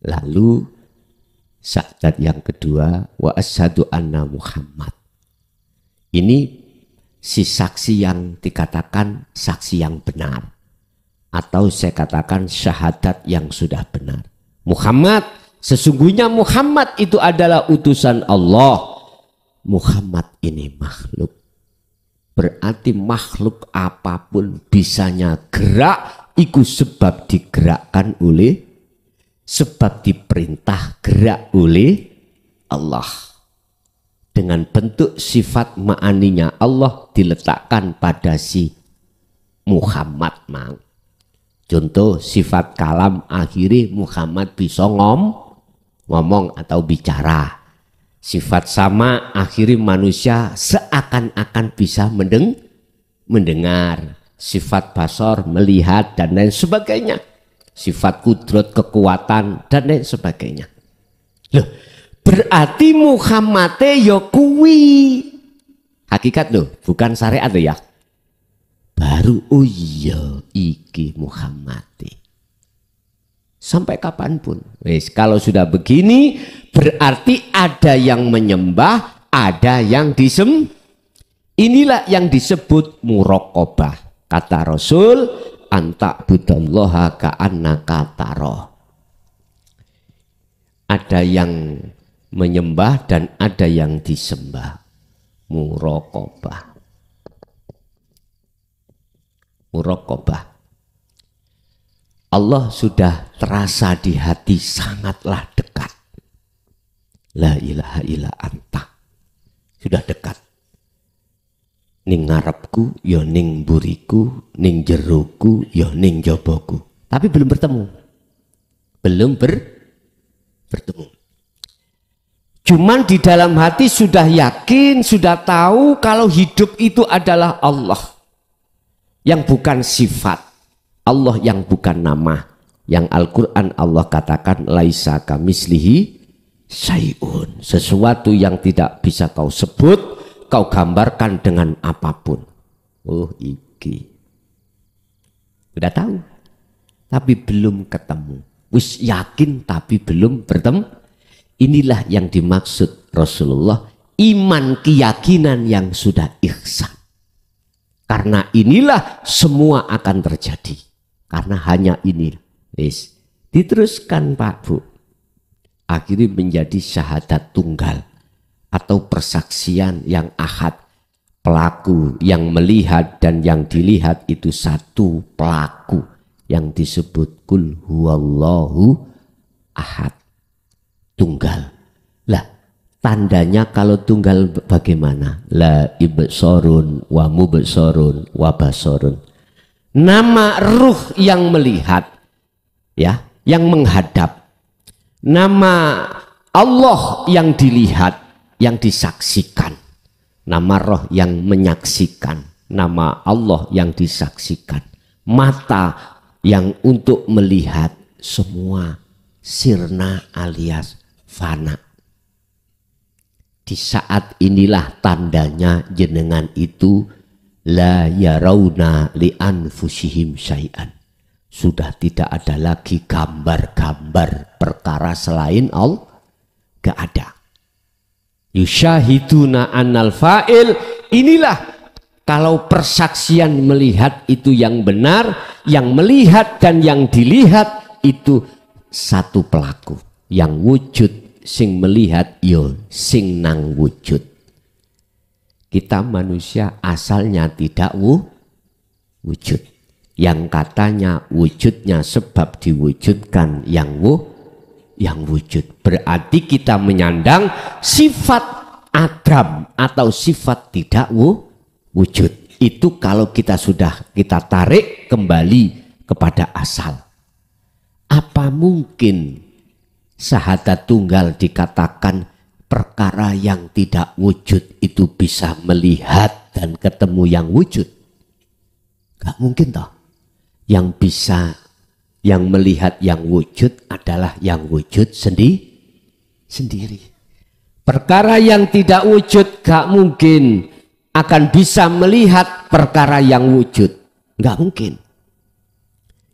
Lalu syahadat yang kedua, wa asyhadu anna Muhammad. Ini si saksi yang dikatakan saksi yang benar. Atau saya katakan syahadat yang sudah benar. Muhammad, sesungguhnya Muhammad itu adalah utusan Allah. Muhammad ini makhluk. Berarti makhluk apapun bisanya gerak, itu sebab digerakkan oleh, sebab diperintah gerak oleh Allah. Dengan bentuk sifat ma'aninya Allah diletakkan pada si Muhammad mang. Contoh sifat kalam akhiri Muhammad bisa ngomong atau bicara. Sifat sama akhiri manusia seakan-akan bisa mendengar. Sifat basor melihat dan lain sebagainya. Sifat kudrat kekuatan dan lain sebagainya. Loh, berarti Muhammad ya kuwi. Hakikat loh, bukan syariat loh ya. Baru oh iya iki Muhammad. Sampai kapanpun. Wes kalau sudah begini berarti ada yang menyembah, ada yang inilah yang disebut muraqabah. Kata Rasul, anta budallaha ka'annaka tarahu. Ada yang menyembah dan ada yang disembah. Muraqabah. Allah sudah terasa di hati sangatlah dekat. La ilaha illa anta. Sudah dekat. Ning ngarepku, ya ning buriku, ning jeruku, ya ning joboku. Tapi belum bertemu. Belum bertemu. Cuman di dalam hati sudah yakin, sudah tahu kalau hidup itu adalah Allah. Yang bukan sifat, Allah yang bukan nama. Yang Al-Quran Allah katakan laisa kamislihi syai'un. Sesuatu yang tidak bisa kau sebut, kau gambarkan dengan apapun. Oh iki. Sudah tahu. Tapi belum ketemu. Wis yakin tapi belum bertemu. Inilah yang dimaksud Rasulullah. Iman keyakinan yang sudah ihsan. Karena inilah semua akan terjadi. Karena hanya ini. Wis, diteruskan Pak Bu. Akhirnya menjadi syahadat tunggal atau persaksian yang ahad. Pelaku yang melihat dan yang dilihat itu satu pelaku yang disebut kul huwallahu ahad. Tunggal. Lah, tandanya kalau tunggal bagaimana? La ibsorun wa mubsorun wa basorun. Nama ruh yang melihat, ya, yang menghadap. Nama Allah yang dilihat, yang disaksikan. Nama roh yang menyaksikan. Nama Allah yang disaksikan. Mata yang untuk melihat semua sirna alias fana. Di saat inilah tandanya jenengan itu la yarawna li anfusihim syai'an. Sudah tidak ada lagi gambar-gambar perkara selain Allah. Gak ada. Yusyahiduna annal fa'il. Inilah kalau persaksian melihat itu yang benar, yang melihat dan yang dilihat itu satu pelaku. Yang wujud sing melihat yo sing nang wujud. Kita manusia asalnya tidak wujud. Yang katanya wujudnya sebab diwujudkan yang wujud. Berarti kita menyandang sifat adam atau sifat tidak wujud. Itu kalau kita sudah kita tarik kembali kepada asal. Apa mungkin syahadat tunggal dikatakan perkara yang tidak wujud itu bisa melihat dan ketemu yang wujud? Gak mungkin toh. Yang bisa, yang melihat yang wujud adalah yang wujud sendiri. Perkara yang tidak wujud gak mungkin akan bisa melihat perkara yang wujud. Gak mungkin.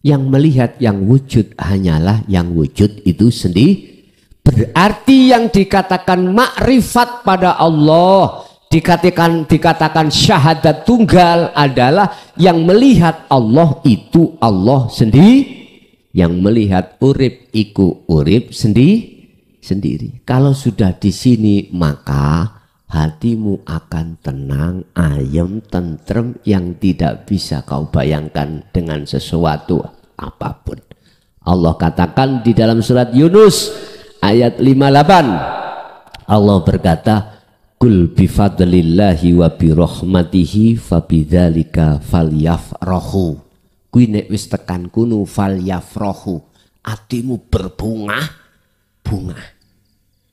Yang melihat yang wujud hanyalah yang wujud itu sendiri. Berarti yang dikatakan makrifat pada Allah, dikatakan syahadat tunggal adalah yang melihat Allah itu Allah sendiri. Yang melihat urip iku urip sendiri. Kalau sudah di sini maka hatimu akan tenang, ayem, tentrem yang tidak bisa kau bayangkan dengan sesuatu apapun. Allah katakan di dalam surat Yunus ayat 58. Allah berkata, "Qul bifadlillahi wa birahmatihi fabidzalika falyafrahu." Kuwi nek wis tekan kuno falyafrahu, atimu berbunga.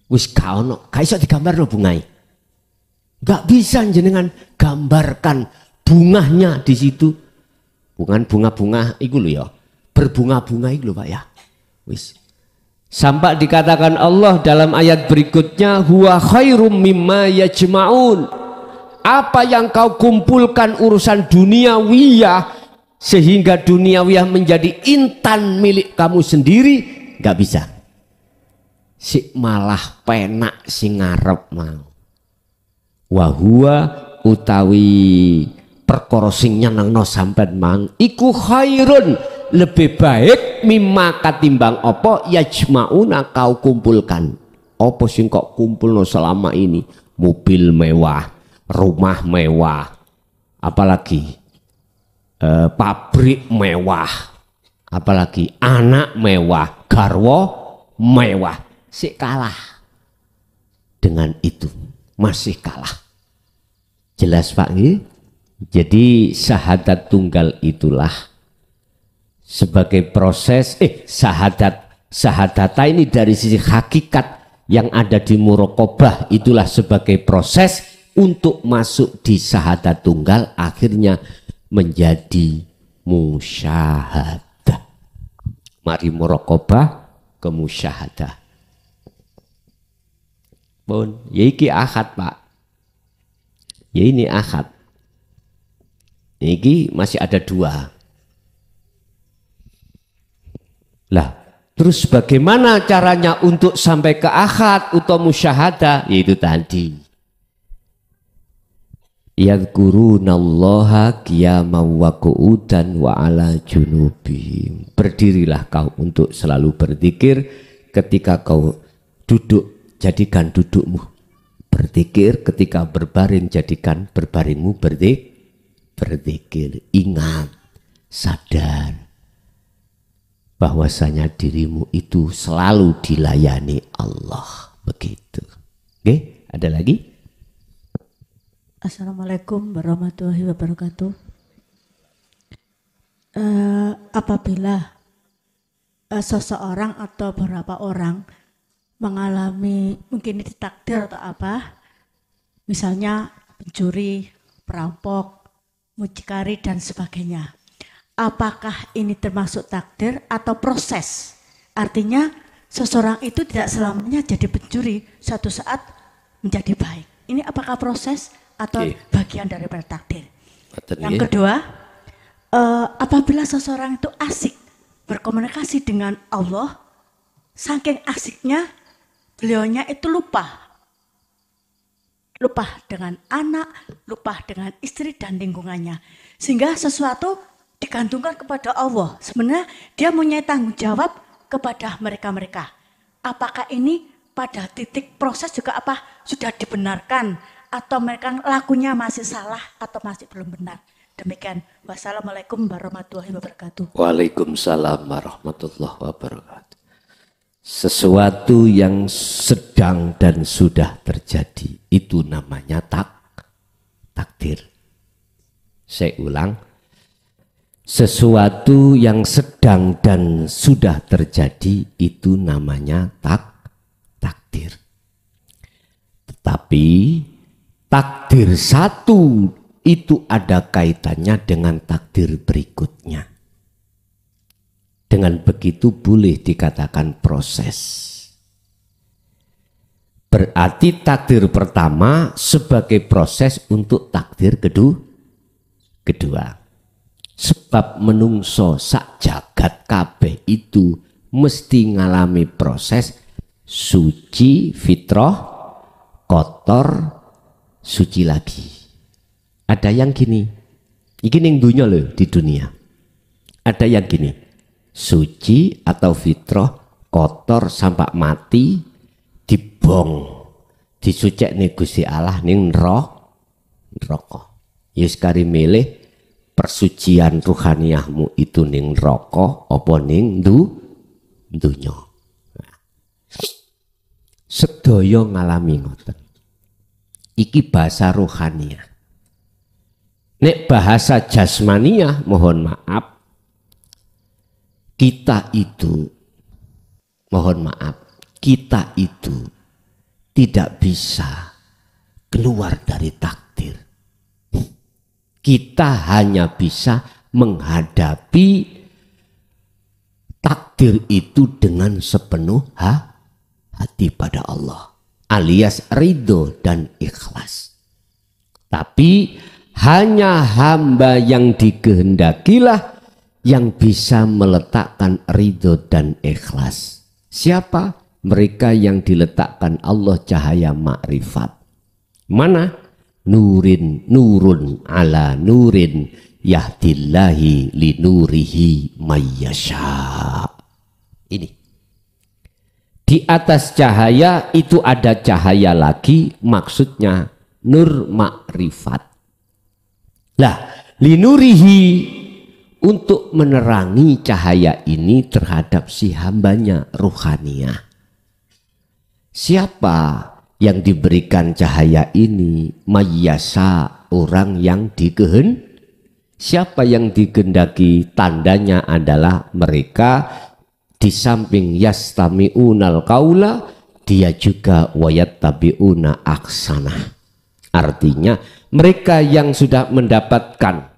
Wis gak ono, gak iso digambarno bungae. Gak bisa jenengan gambarkan bunganya di situ. Bukan bunga-bunga iku lho ya. Berbunga-bunga iku lho Pak ya. Wis. Sampai dikatakan Allah dalam ayat berikutnya, huwa khairum mimma yajma'un. Apa yang kau kumpulkan urusan duniawiyah sehingga duniawiyah menjadi intan milik kamu sendiri, gak bisa. Si malah penak si ngarep mau. Wahua utawi perkara sing nyenengno sampean mang iku khairun, lebih baik mimma katimbang apa yajmauna kau kumpulkan. Apa sing kok kumpulno selama ini? Mobil mewah, rumah mewah, apalagi pabrik mewah, apalagi anak mewah, garwa mewah. Si kalah dengan itu, masih kalah. Jelas Pak nggih? Jadi syahadat tunggal itulah sebagai proses syahadat ini dari sisi hakikat yang ada di muraqabah, itulah sebagai proses untuk masuk di syahadat tunggal, akhirnya menjadi musyahadah. Mari muraqabah ke musyahadah. Pun ya iki akad Pak. Ya ini akad. Ini masih ada dua. Lah, terus bagaimana caranya untuk sampai ke akad atau musyahadah? Yaitu tadi. Yadhkurunallaha qiyaman wa qu'udan wa ala junubihim. Berdirilah kau untuk selalu berzikir ketika kau duduk, jadikan dudukmu berzikir, ketika berbaring jadikan berbaringmu berzikir. Ingat, sadar bahwasanya dirimu itu selalu dilayani Allah. Begitu. Oke, ada lagi? Assalamualaikum warahmatullahi wabarakatuh. Apabila seseorang atau beberapa orang mengalami mungkin itu takdir atau apa, misalnya pencuri, perampok, mucikari dan sebagainya, apakah ini termasuk takdir atau proses? Artinya seseorang itu tidak selamanya jadi pencuri, suatu saat menjadi baik. Ini apakah proses atau bagian daripada takdir? Yang kedua, apabila seseorang itu asik berkomunikasi dengan Allah, saking asiknya beliaunya itu lupa dengan anak, lupa dengan istri dan lingkungannya, sehingga sesuatu digantungkan kepada Allah. Sebenarnya dia punya tanggung jawab kepada mereka-mereka. Apakah ini pada titik proses juga apa sudah dibenarkan, atau mereka lakunya masih salah atau masih belum benar? Demikian. Wassalamualaikum warahmatullahi wabarakatuh. Waalaikumsalam warahmatullahi wabarakatuh. Sesuatu yang sedang dan sudah terjadi itu namanya takdir. Saya ulang, sesuatu yang sedang dan sudah terjadi itu namanya takdir. Tetapi takdir satu itu ada kaitannya dengan takdir berikutnya. Dengan begitu boleh dikatakan proses. Berarti takdir pertama sebagai proses untuk takdir kedua. Sebab menungso sak jagat kabeh itu mesti ngalami proses suci fitrah, kotor, suci lagi. Ada yang gini, ini yang dunia loh di dunia. Ada yang gini, suci atau fitrah, kotor sampai mati, dibong, disucek nih Gusti Allah ning neraka. Ya sekali milih persucian ruhaniyahmu itu ning neraka apa ning dunya. Sedaya ngalami ngoten. Iki bahasa rohaniyah. Nek bahasa jasmaniyah, mohon maaf, kita itu tidak bisa keluar dari takdir. Kita hanya bisa menghadapi takdir itu dengan sepenuh hati pada Allah, alias ridho dan ikhlas. Tapi hanya hamba yang dikehendakilah yang bisa meletakkan ridho dan ikhlas. Siapa? Mereka yang diletakkan Allah cahaya makrifat. Mana? Nurun ala nurin yahdillahi li nurihi mayyasha. Ini. Di atas cahaya itu ada cahaya lagi, maksudnya nur makrifat. Lah, linurihi untuk menerangi cahaya ini terhadap si hambanya ruhaniyah. Siapa yang diberikan cahaya ini? Mayyasa, orang yang siapa yang dikehendaki? Tandanya adalah mereka di samping yastami'unal qaula, dia juga wayattabi'una aksana. Artinya mereka yang sudah mendapatkan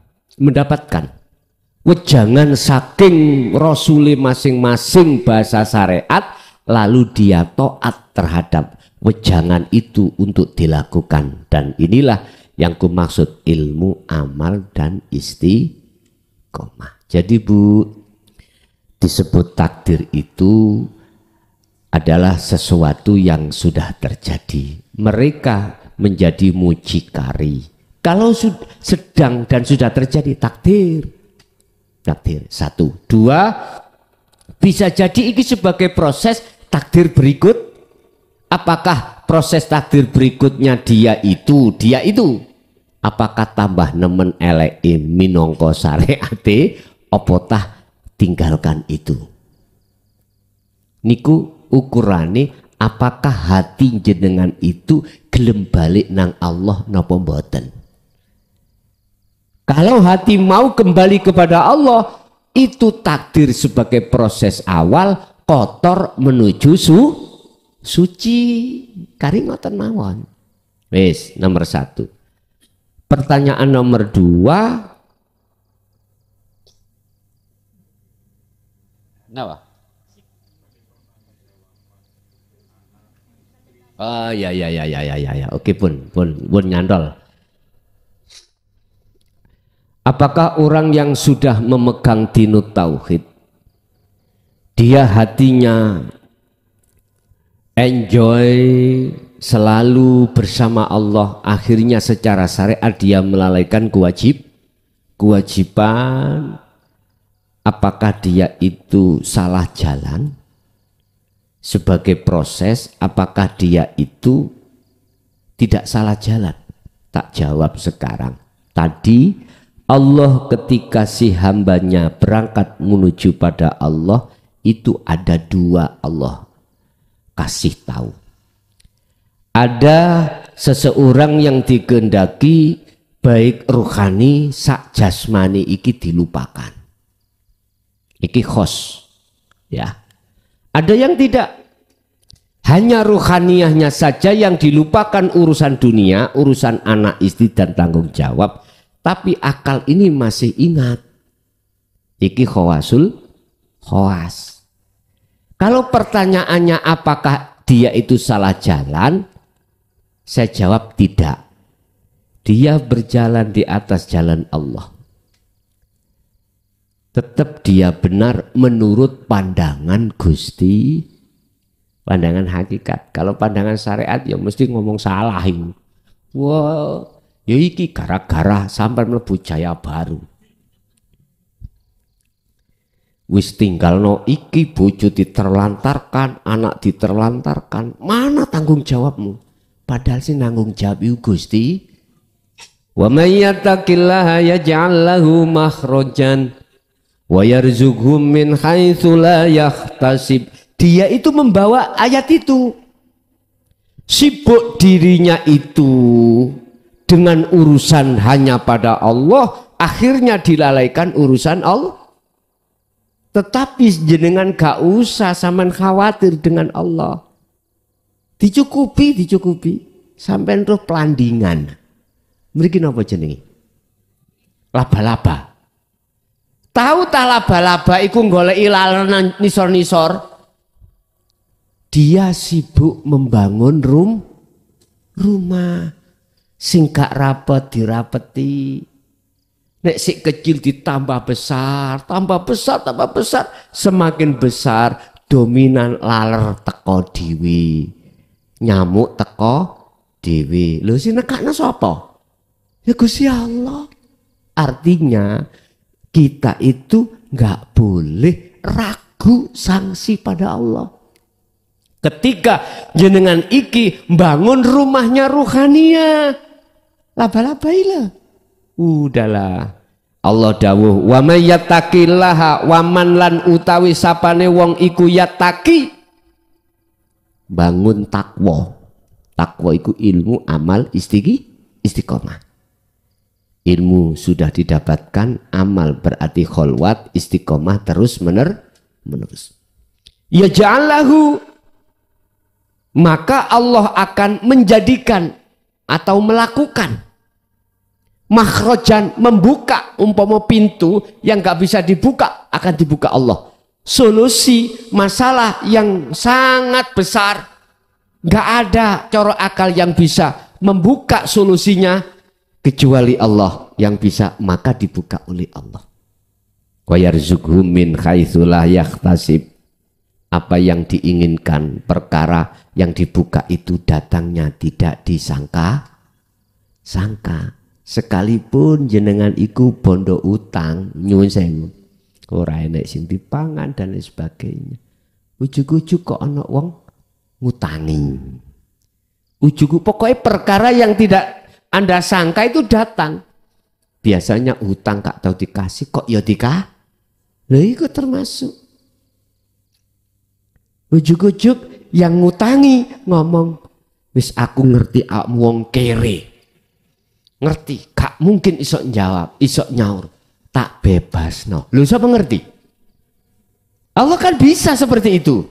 wejangan saking Rasul masing-masing bahasa syariat, lalu dia taat terhadap wejangan itu untuk dilakukan. Dan inilah yang kumaksud ilmu, amal, dan istiqomah. Jadi Bu, disebut takdir itu adalah sesuatu yang sudah terjadi. Mereka menjadi mucikari, Kalau sedang dan sudah terjadi takdir. Takdir. 1. 2. Bisa jadi ini sebagai proses takdir berikut. Apakah proses takdir berikutnya dia itu? Apakah tambah nemen eleke minangka syariate apa tah tinggalkan itu? Niku ukurane apakah hati jenengan itu gelem balik nang Allah napa mboten? Kalau hati mau kembali kepada Allah, itu takdir sebagai proses awal kotor menuju suci. Kari ngoten mawon. Wis, nomor 1. Pertanyaan nomor 2. Napa? Oh ya. Oke pun nyantol. Apakah orang yang sudah memegang dinut tauhid, dia hatinya enjoy selalu bersama Allah, akhirnya secara syariat dia melalaikan kewajiban, apakah dia itu salah jalan? Sebagai proses, apakah dia itu tidak salah jalan? Tak jawab sekarang. Tadi Allah ketika si hambanya berangkat menuju pada Allah, itu ada 2 Allah kasih tahu. Ada seseorang yang dikehendaki baik rohani sak jasmani iki dilupakan. Iki khos. Ya. Ada yang tidak. Hanya rohaniyahnya saja yang dilupakan, urusan dunia, urusan anak istri dan tanggung jawab. Tapi akal ini masih ingat. Iki khawas. Kalau pertanyaannya apakah dia itu salah jalan, saya jawab tidak. Dia berjalan di atas jalan Allah. Tetap dia benar menurut pandangan Gusti, pandangan hakikat. Kalau pandangan syariat ya mesti ngomong salah ini. Wah, ya iki gara-gara sampai mlebu Jaya Baru. Wis tinggal no iki bojo diterlantarkan, anak diterlantarkan. Mana tanggung jawabmu? Padahal sih nanggung jawab Gusti. Wa may yattaqillaha yaj'al lahu makhrajan wa yarzuqhu min haitsu la yahtasib. Dia itu membawa ayat itu. Sibuk dirinya itu dengan urusan hanya pada Allah, akhirnya dilalaikan urusan Allah. Tetapi jenengan gak usah sampean khawatir dengan Allah. Dicukupi. Sampean roh pelandingan. Mriki napa jenenge? Laba-laba. Tahu tak laba-laba iku goleki laler nisor-nisor. Dia sibuk membangun rumah. Sing gak rapet dirapeti. Nek si kecil ditambah besar, semakin besar dominan laler teko dewi, nyamuk teko dewi. Lho sing nekakno sapa? Ya Gusti Allah. Artinya kita itu nggak boleh ragu sanksi pada Allah. Ketika jenengan iki bangun rumahnya ruhania, laba-laba ilah. Udahlah. Allah dawuh, wa may yattaqillaha wa man lan utawi sapane wong iku yattaqi bangun takwa. Takwa iku ilmu, amal, istiqomah. Ilmu sudah didapatkan, amal berarti kholwat, istiqomah terus menerus. Ya ja'allahu, maka Allah akan menjadikan atau melakukan makhrajan, membuka umpama pintu yang gak bisa dibuka akan dibuka Allah. Solusi masalah yang sangat besar, gak ada cara akal yang bisa membuka solusinya kecuali Allah yang bisa, maka dibuka oleh Allah. Wa yarzuqhu min haitsu la yahtasib. Apa yang diinginkan, perkara yang dibuka itu datangnya tidak disangka. sekalipun jenengan iku bondo utang nyuwun sewu ora enek sing dipangan dan lain sebagainya. Ujug-ujug kok ana wong ngutangi. Ujug pokoknya perkara yang tidak Anda sangka itu datang. Biasanya hutang gak tahu dikasih kok ya dikah. Lah iku termasuk. Ujug-ujug yang ngutangi ngomong, wis aku ngerti awakmu wong kere. Ngerti, gak mungkin iso jawab, iso nyaur. Tak bebas no. Lu siapa ngerti? Allah kan bisa seperti itu.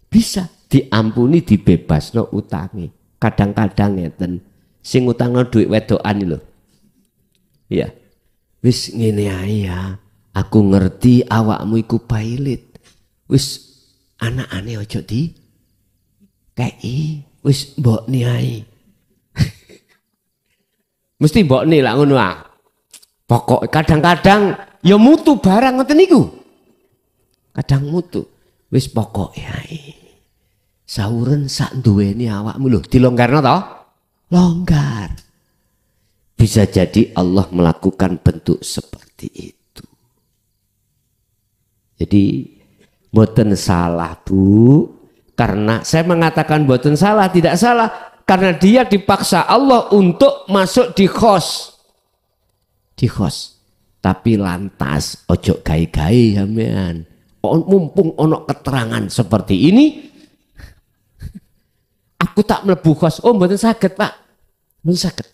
Bisa diampuni, dibebas no utangi. Kadang-kadang ngeten sing utangno duit wedokan lho. Iya. Wis ngene ae ya. Aku ngerti awakmu iku pailit. Wis anakane ojo di kei. Wis mbokne ae. Mesti mbokne lah ngono ah. Pokok kadang-kadang ya mutu barang ngoten niku. Kadang mutu. Wis pokoke ae. Sauren sak duweni awakmu lho, dilonggarno to? Longgar. Bisa jadi Allah melakukan bentuk seperti itu. Jadi mboten salah Bu, karena saya mengatakan mboten salah, tidak salah karena dia dipaksa Allah untuk masuk di khos. Di khos. Tapi lantas ojo gai-gai sampean. Mumpung ono keterangan seperti ini, aku tak mlebu khos. Oh mboten saged Pak. Mboten saged.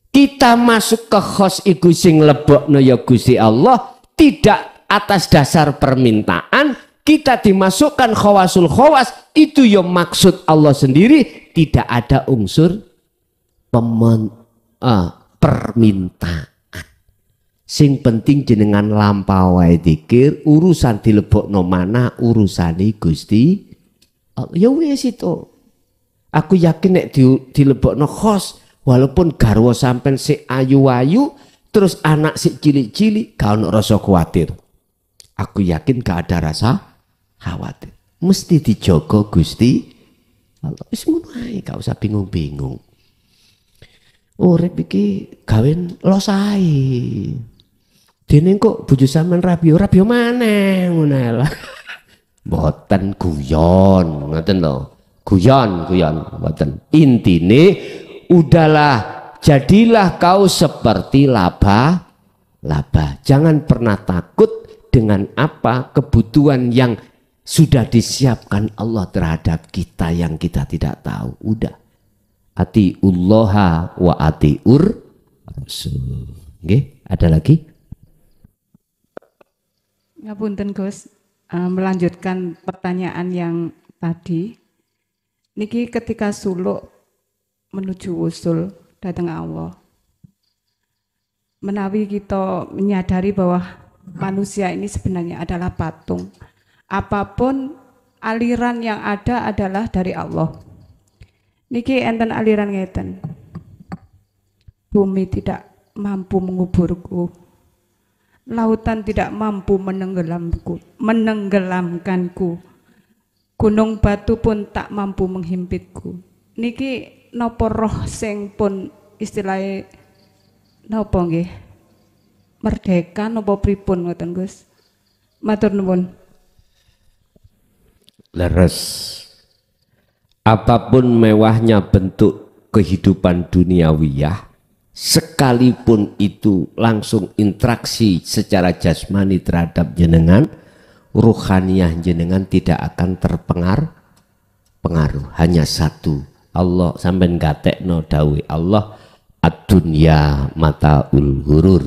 Kita masuk ke khos iku sing lebokno ya Gusti Allah tidak atas dasar permintaan, kita dimasukkan khawasul khawas itu ya maksud Allah sendiri, tidak ada unsur permintaan. Sing penting jenengan lampawai dikir, urusan dilebokno mana urusane Gusti Allah. Ya wis itu. Aku yakin nek dilebokno khos, walaupun garwa sampean sik ayu-ayu, terus anak sik cilik-cilik, gak ono rasa kuatir. Aku yakin gak ada rasa khawatir. Mesti dijogo Gusti Allah. Wis ngono ae, gak usah bingung-bingung. Urip iki gawen los ae. Dene kok bojo sampean rabio maneh ngono lho. Mboten guyon, ngoten lho. Guyon mboten. Intine udahlah, jadilah kau seperti laba. Jangan pernah takut dengan apa kebutuhan yang sudah disiapkan Allah terhadap kita yang kita tidak tahu. Udah. Atiullaha wa atiur rasul. Nggih, ada lagi? Ngapunten Gus, melanjutkan pertanyaan yang tadi. Niki ketika suluk menuju usul datang Allah. Menawi kita menyadari bahwa manusia ini sebenarnya adalah patung. Apapun aliran yang ada adalah dari Allah. Niki enten aliran ngeten. Bumi tidak mampu menguburku. Lautan tidak mampu menenggelamkanku. Gunung batu pun tak mampu menghimpitku. Niki napa roh sing pun istilahnya napa nggih? Merdeka napa pripun ngoten Gus? Matur nuwun. Leres. Apapun mewahnya bentuk kehidupan duniawiyah, sekalipun itu langsung interaksi secara jasmani terhadap jenengan, ruhaniyah jenengan tidak akan terpengaruh. Hanya satu, Allah sampai ngatekno dawe Allah, ad-dunya mataul ghurur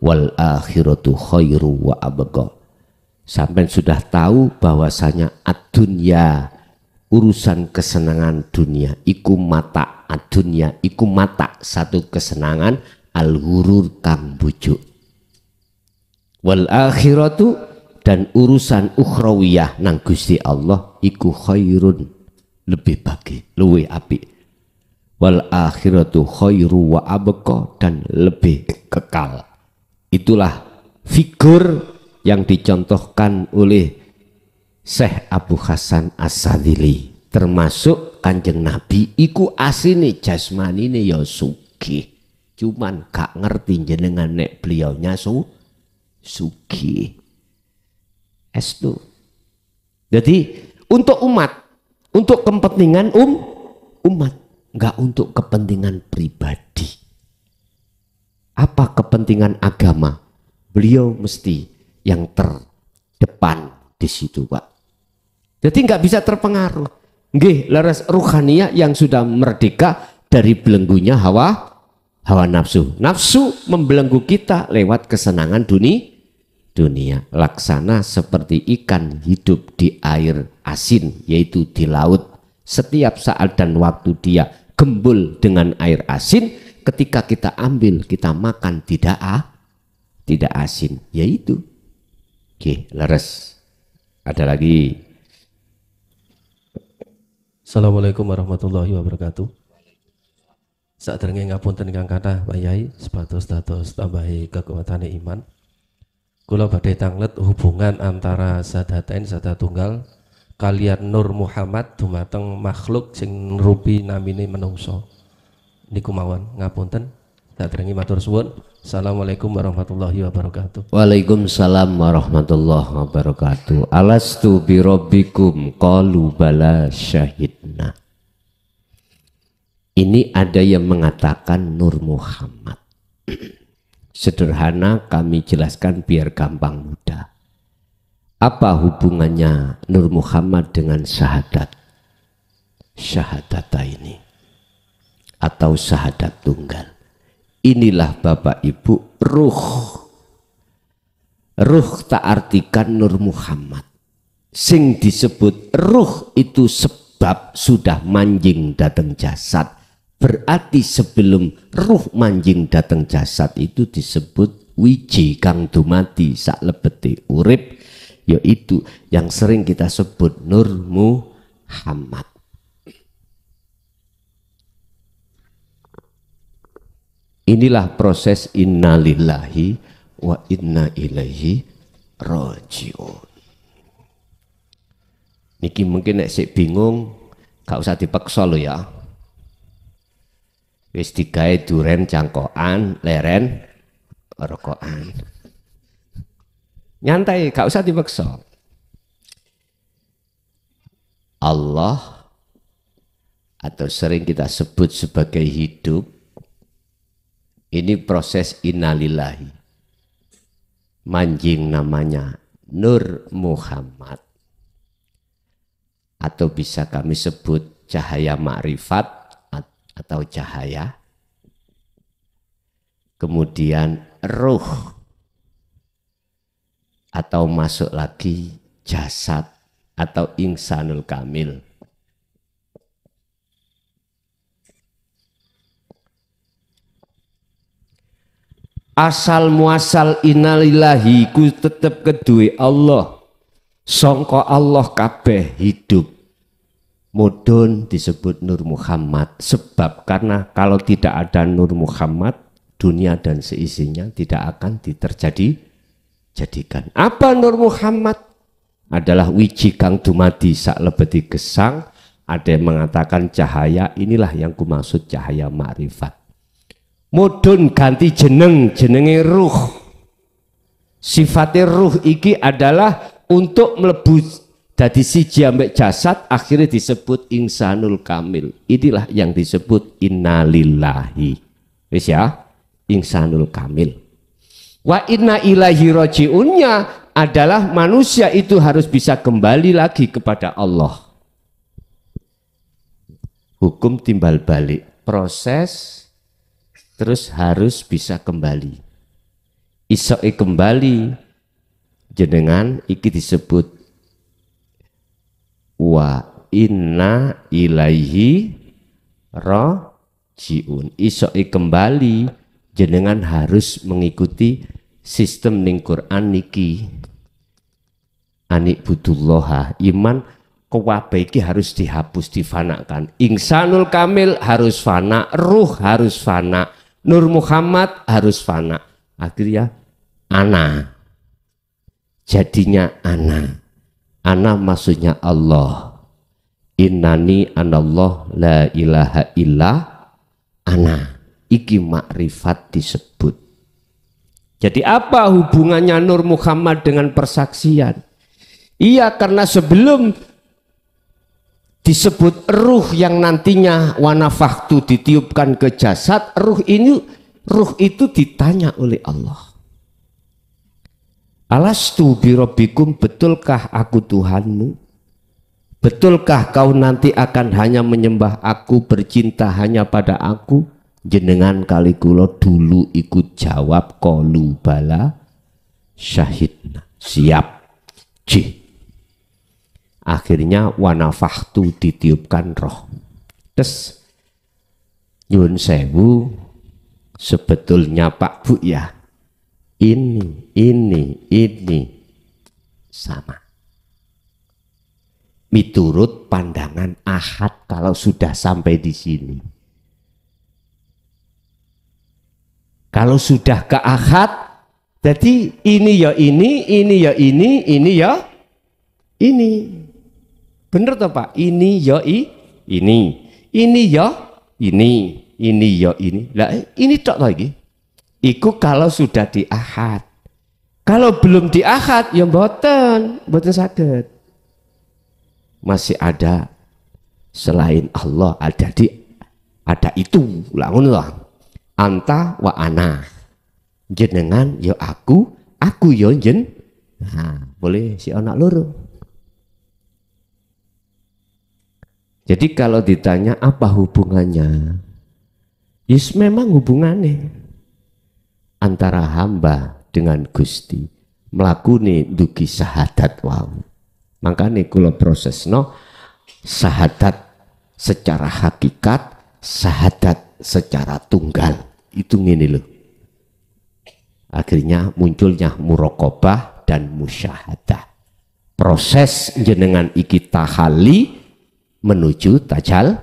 wal akhiratu khairu wa abqa. Sampai sudah tahu bahwasanya ad-dunya, urusan kesenangan dunia iku mata, ad-dunya iku mata, satu kesenangan, al-ghurur kang bujuk, wal akhiratu, dan urusan ukhrawiyah nang Gusti Allah iku khairun, lebih bagi, luwe apik, wal akhiratu khairu wa abqa, dan lebih kekal. Itulah figur yang dicontohkan oleh Syekh Abu Hasan As-Sadzili, termasuk Kanjeng Nabi iku asline jasmanine ya sugih, cuman gak ngerti jenengan nek beliaunya sugih. Estu. Jadi untuk umat, untuk kepentingan umat, nggak untuk kepentingan pribadi. Apa kepentingan agama? Beliau mesti yang terdepan di situ, Pak. Jadi nggak bisa terpengaruh. Nggih, leres ruhaniyah yang sudah merdeka dari belenggunya hawa nafsu. Nafsu membelenggu kita lewat kesenangan dunia. Laksana seperti ikan hidup di air asin, yaitu di laut. Setiap saat dan waktu dia gembul dengan air asin, ketika kita ambil, kita makan tidak asin, yaitu. Oke, leres. Ada lagi. Assalamualaikum warahmatullahi wabarakatuh. Saat dengeng ngapunten ingkang kathah Pak Yai, sepatus dados tambahi kekuatan iman. Kula badhe tanglet hubungan antara Sadatain Sadatunggal kalian Nur Muhammad dumateng makhluk sing rupi namine menungso. Niku mawon ngapunten. Saderenge matur suwun. Assalamualaikum warahmatullahi wabarakatuh. Waalaikumsalam warahmatullahi wabarakatuh. Alastu birabbikum qalu bala syahidna. Ini ada yang mengatakan Nur Muhammad. Sederhana kami jelaskan biar gampang mudah. Apa hubungannya Nur Muhammad dengan syahadat? Syahadata ini atau syahadat tunggal. Inilah Bapak Ibu ruh. Ruh tak artikan Nur Muhammad. Sing disebut ruh itu sebab sudah manjing datang jasad. Berarti sebelum ruh manjing datang jasad itu disebut wiji kang dumati sak lebeti urip, yaitu yang sering kita sebut Nur Muhammad. Inilah proses innalillahi wa inna ilaihi rajiun. Niki mungkin nek sik bingung gak usah dipaksa lo ya. Wis digawe duren cangkokan, leren rokokan. Nyantai, gak usah dipaksa. Allah atau sering kita sebut sebagai hidup, ini proses innalillahi. Manjing namanya Nur Muhammad. Atau bisa kami sebut cahaya makrifat atau cahaya. Kemudian ruh. Atau masuk lagi jasad atau insanul kamil. Asal muasal innalillahi ku tetep kedue Allah. Sangka Allah kabeh hidup. Mudun disebut Nur Muhammad. Sebab karena kalau tidak ada Nur Muhammad, dunia dan seisinya tidak akan jadikan. Apa Nur Muhammad? Adalah wiji kang dumadi sak lebeti gesang. Ada yang mengatakan cahaya, inilah yang kumaksud cahaya makrifat. Mudun ganti jenenge ruh. Sifatnya ruh iki adalah untuk melebu dari siji ambek jasad, akhirnya disebut insanul kamil. Inilah yang disebut innalillahi. Wis ya, insanul kamil. Wa inna ilaihi rajiunnya adalah manusia itu harus bisa kembali lagi kepada Allah. Hukum timbal balik, proses terus harus bisa kembali. Isoke kembali jenengan iki disebut wa inna ilaihi rajiun. Isoke kembali jenengan harus mengikuti sistem ning Quran niki. Anik butullaha, iman kabeh iki harus dihapus, difanakan. Insanul kamil harus fana, ruh harus fana, Nur Muhammad harus fana. Akhirnya ana. Jadinya ana. Ana maksudnya Allah. Innani anallah la ilaha illa ana. iki makrifat disebut. Jadi apa hubungannya Nur Muhammad dengan persaksian? Iya, karena sebelum disebut ruh yang nantinya wanafaktu ditiupkan ke jasad, ruh itu ditanya oleh Allah. Alastu birabbikum, betulkah aku Tuhanmu? Betulkah kau nanti akan hanya menyembah aku, bercinta hanya pada aku? Jenengan kali kula dulu ikut jawab qalu bala syahidna. Siap. Akhirnya wanafahtu ditiupkan roh. Terus nyun sewu, sebetulnya Pak Bu ya, ini sama. Miturut pandangan Ahad kalau sudah sampai di sini. Kalau sudah ke Ahad, jadi ini ya ini ya ini ya ini. Bener toh Pak? Ini ya ini ya ini ya ini. Lah ini tok lagi. Iku kalau sudah di Ahad. Kalau belum di Ahad ya mboten saged. Masih ada selain Allah, ada itu langun lah. Anta wa ana, jenengan yo aku yo jen. Nah, boleh si anak loro. Jadi kalau ditanya apa hubungannya, yes memang hubungannya antara hamba dengan Gusti melakuni dugi syahadat wow. Makanya kalau prosesno syahadat secara hakikat, syahadat secara tunggal. Itu ngene loh. Akhirnya munculnya muraqabah dan musyahadah. Proses jenengan iki tahali menuju tajalli.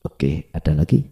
Oke, ada lagi?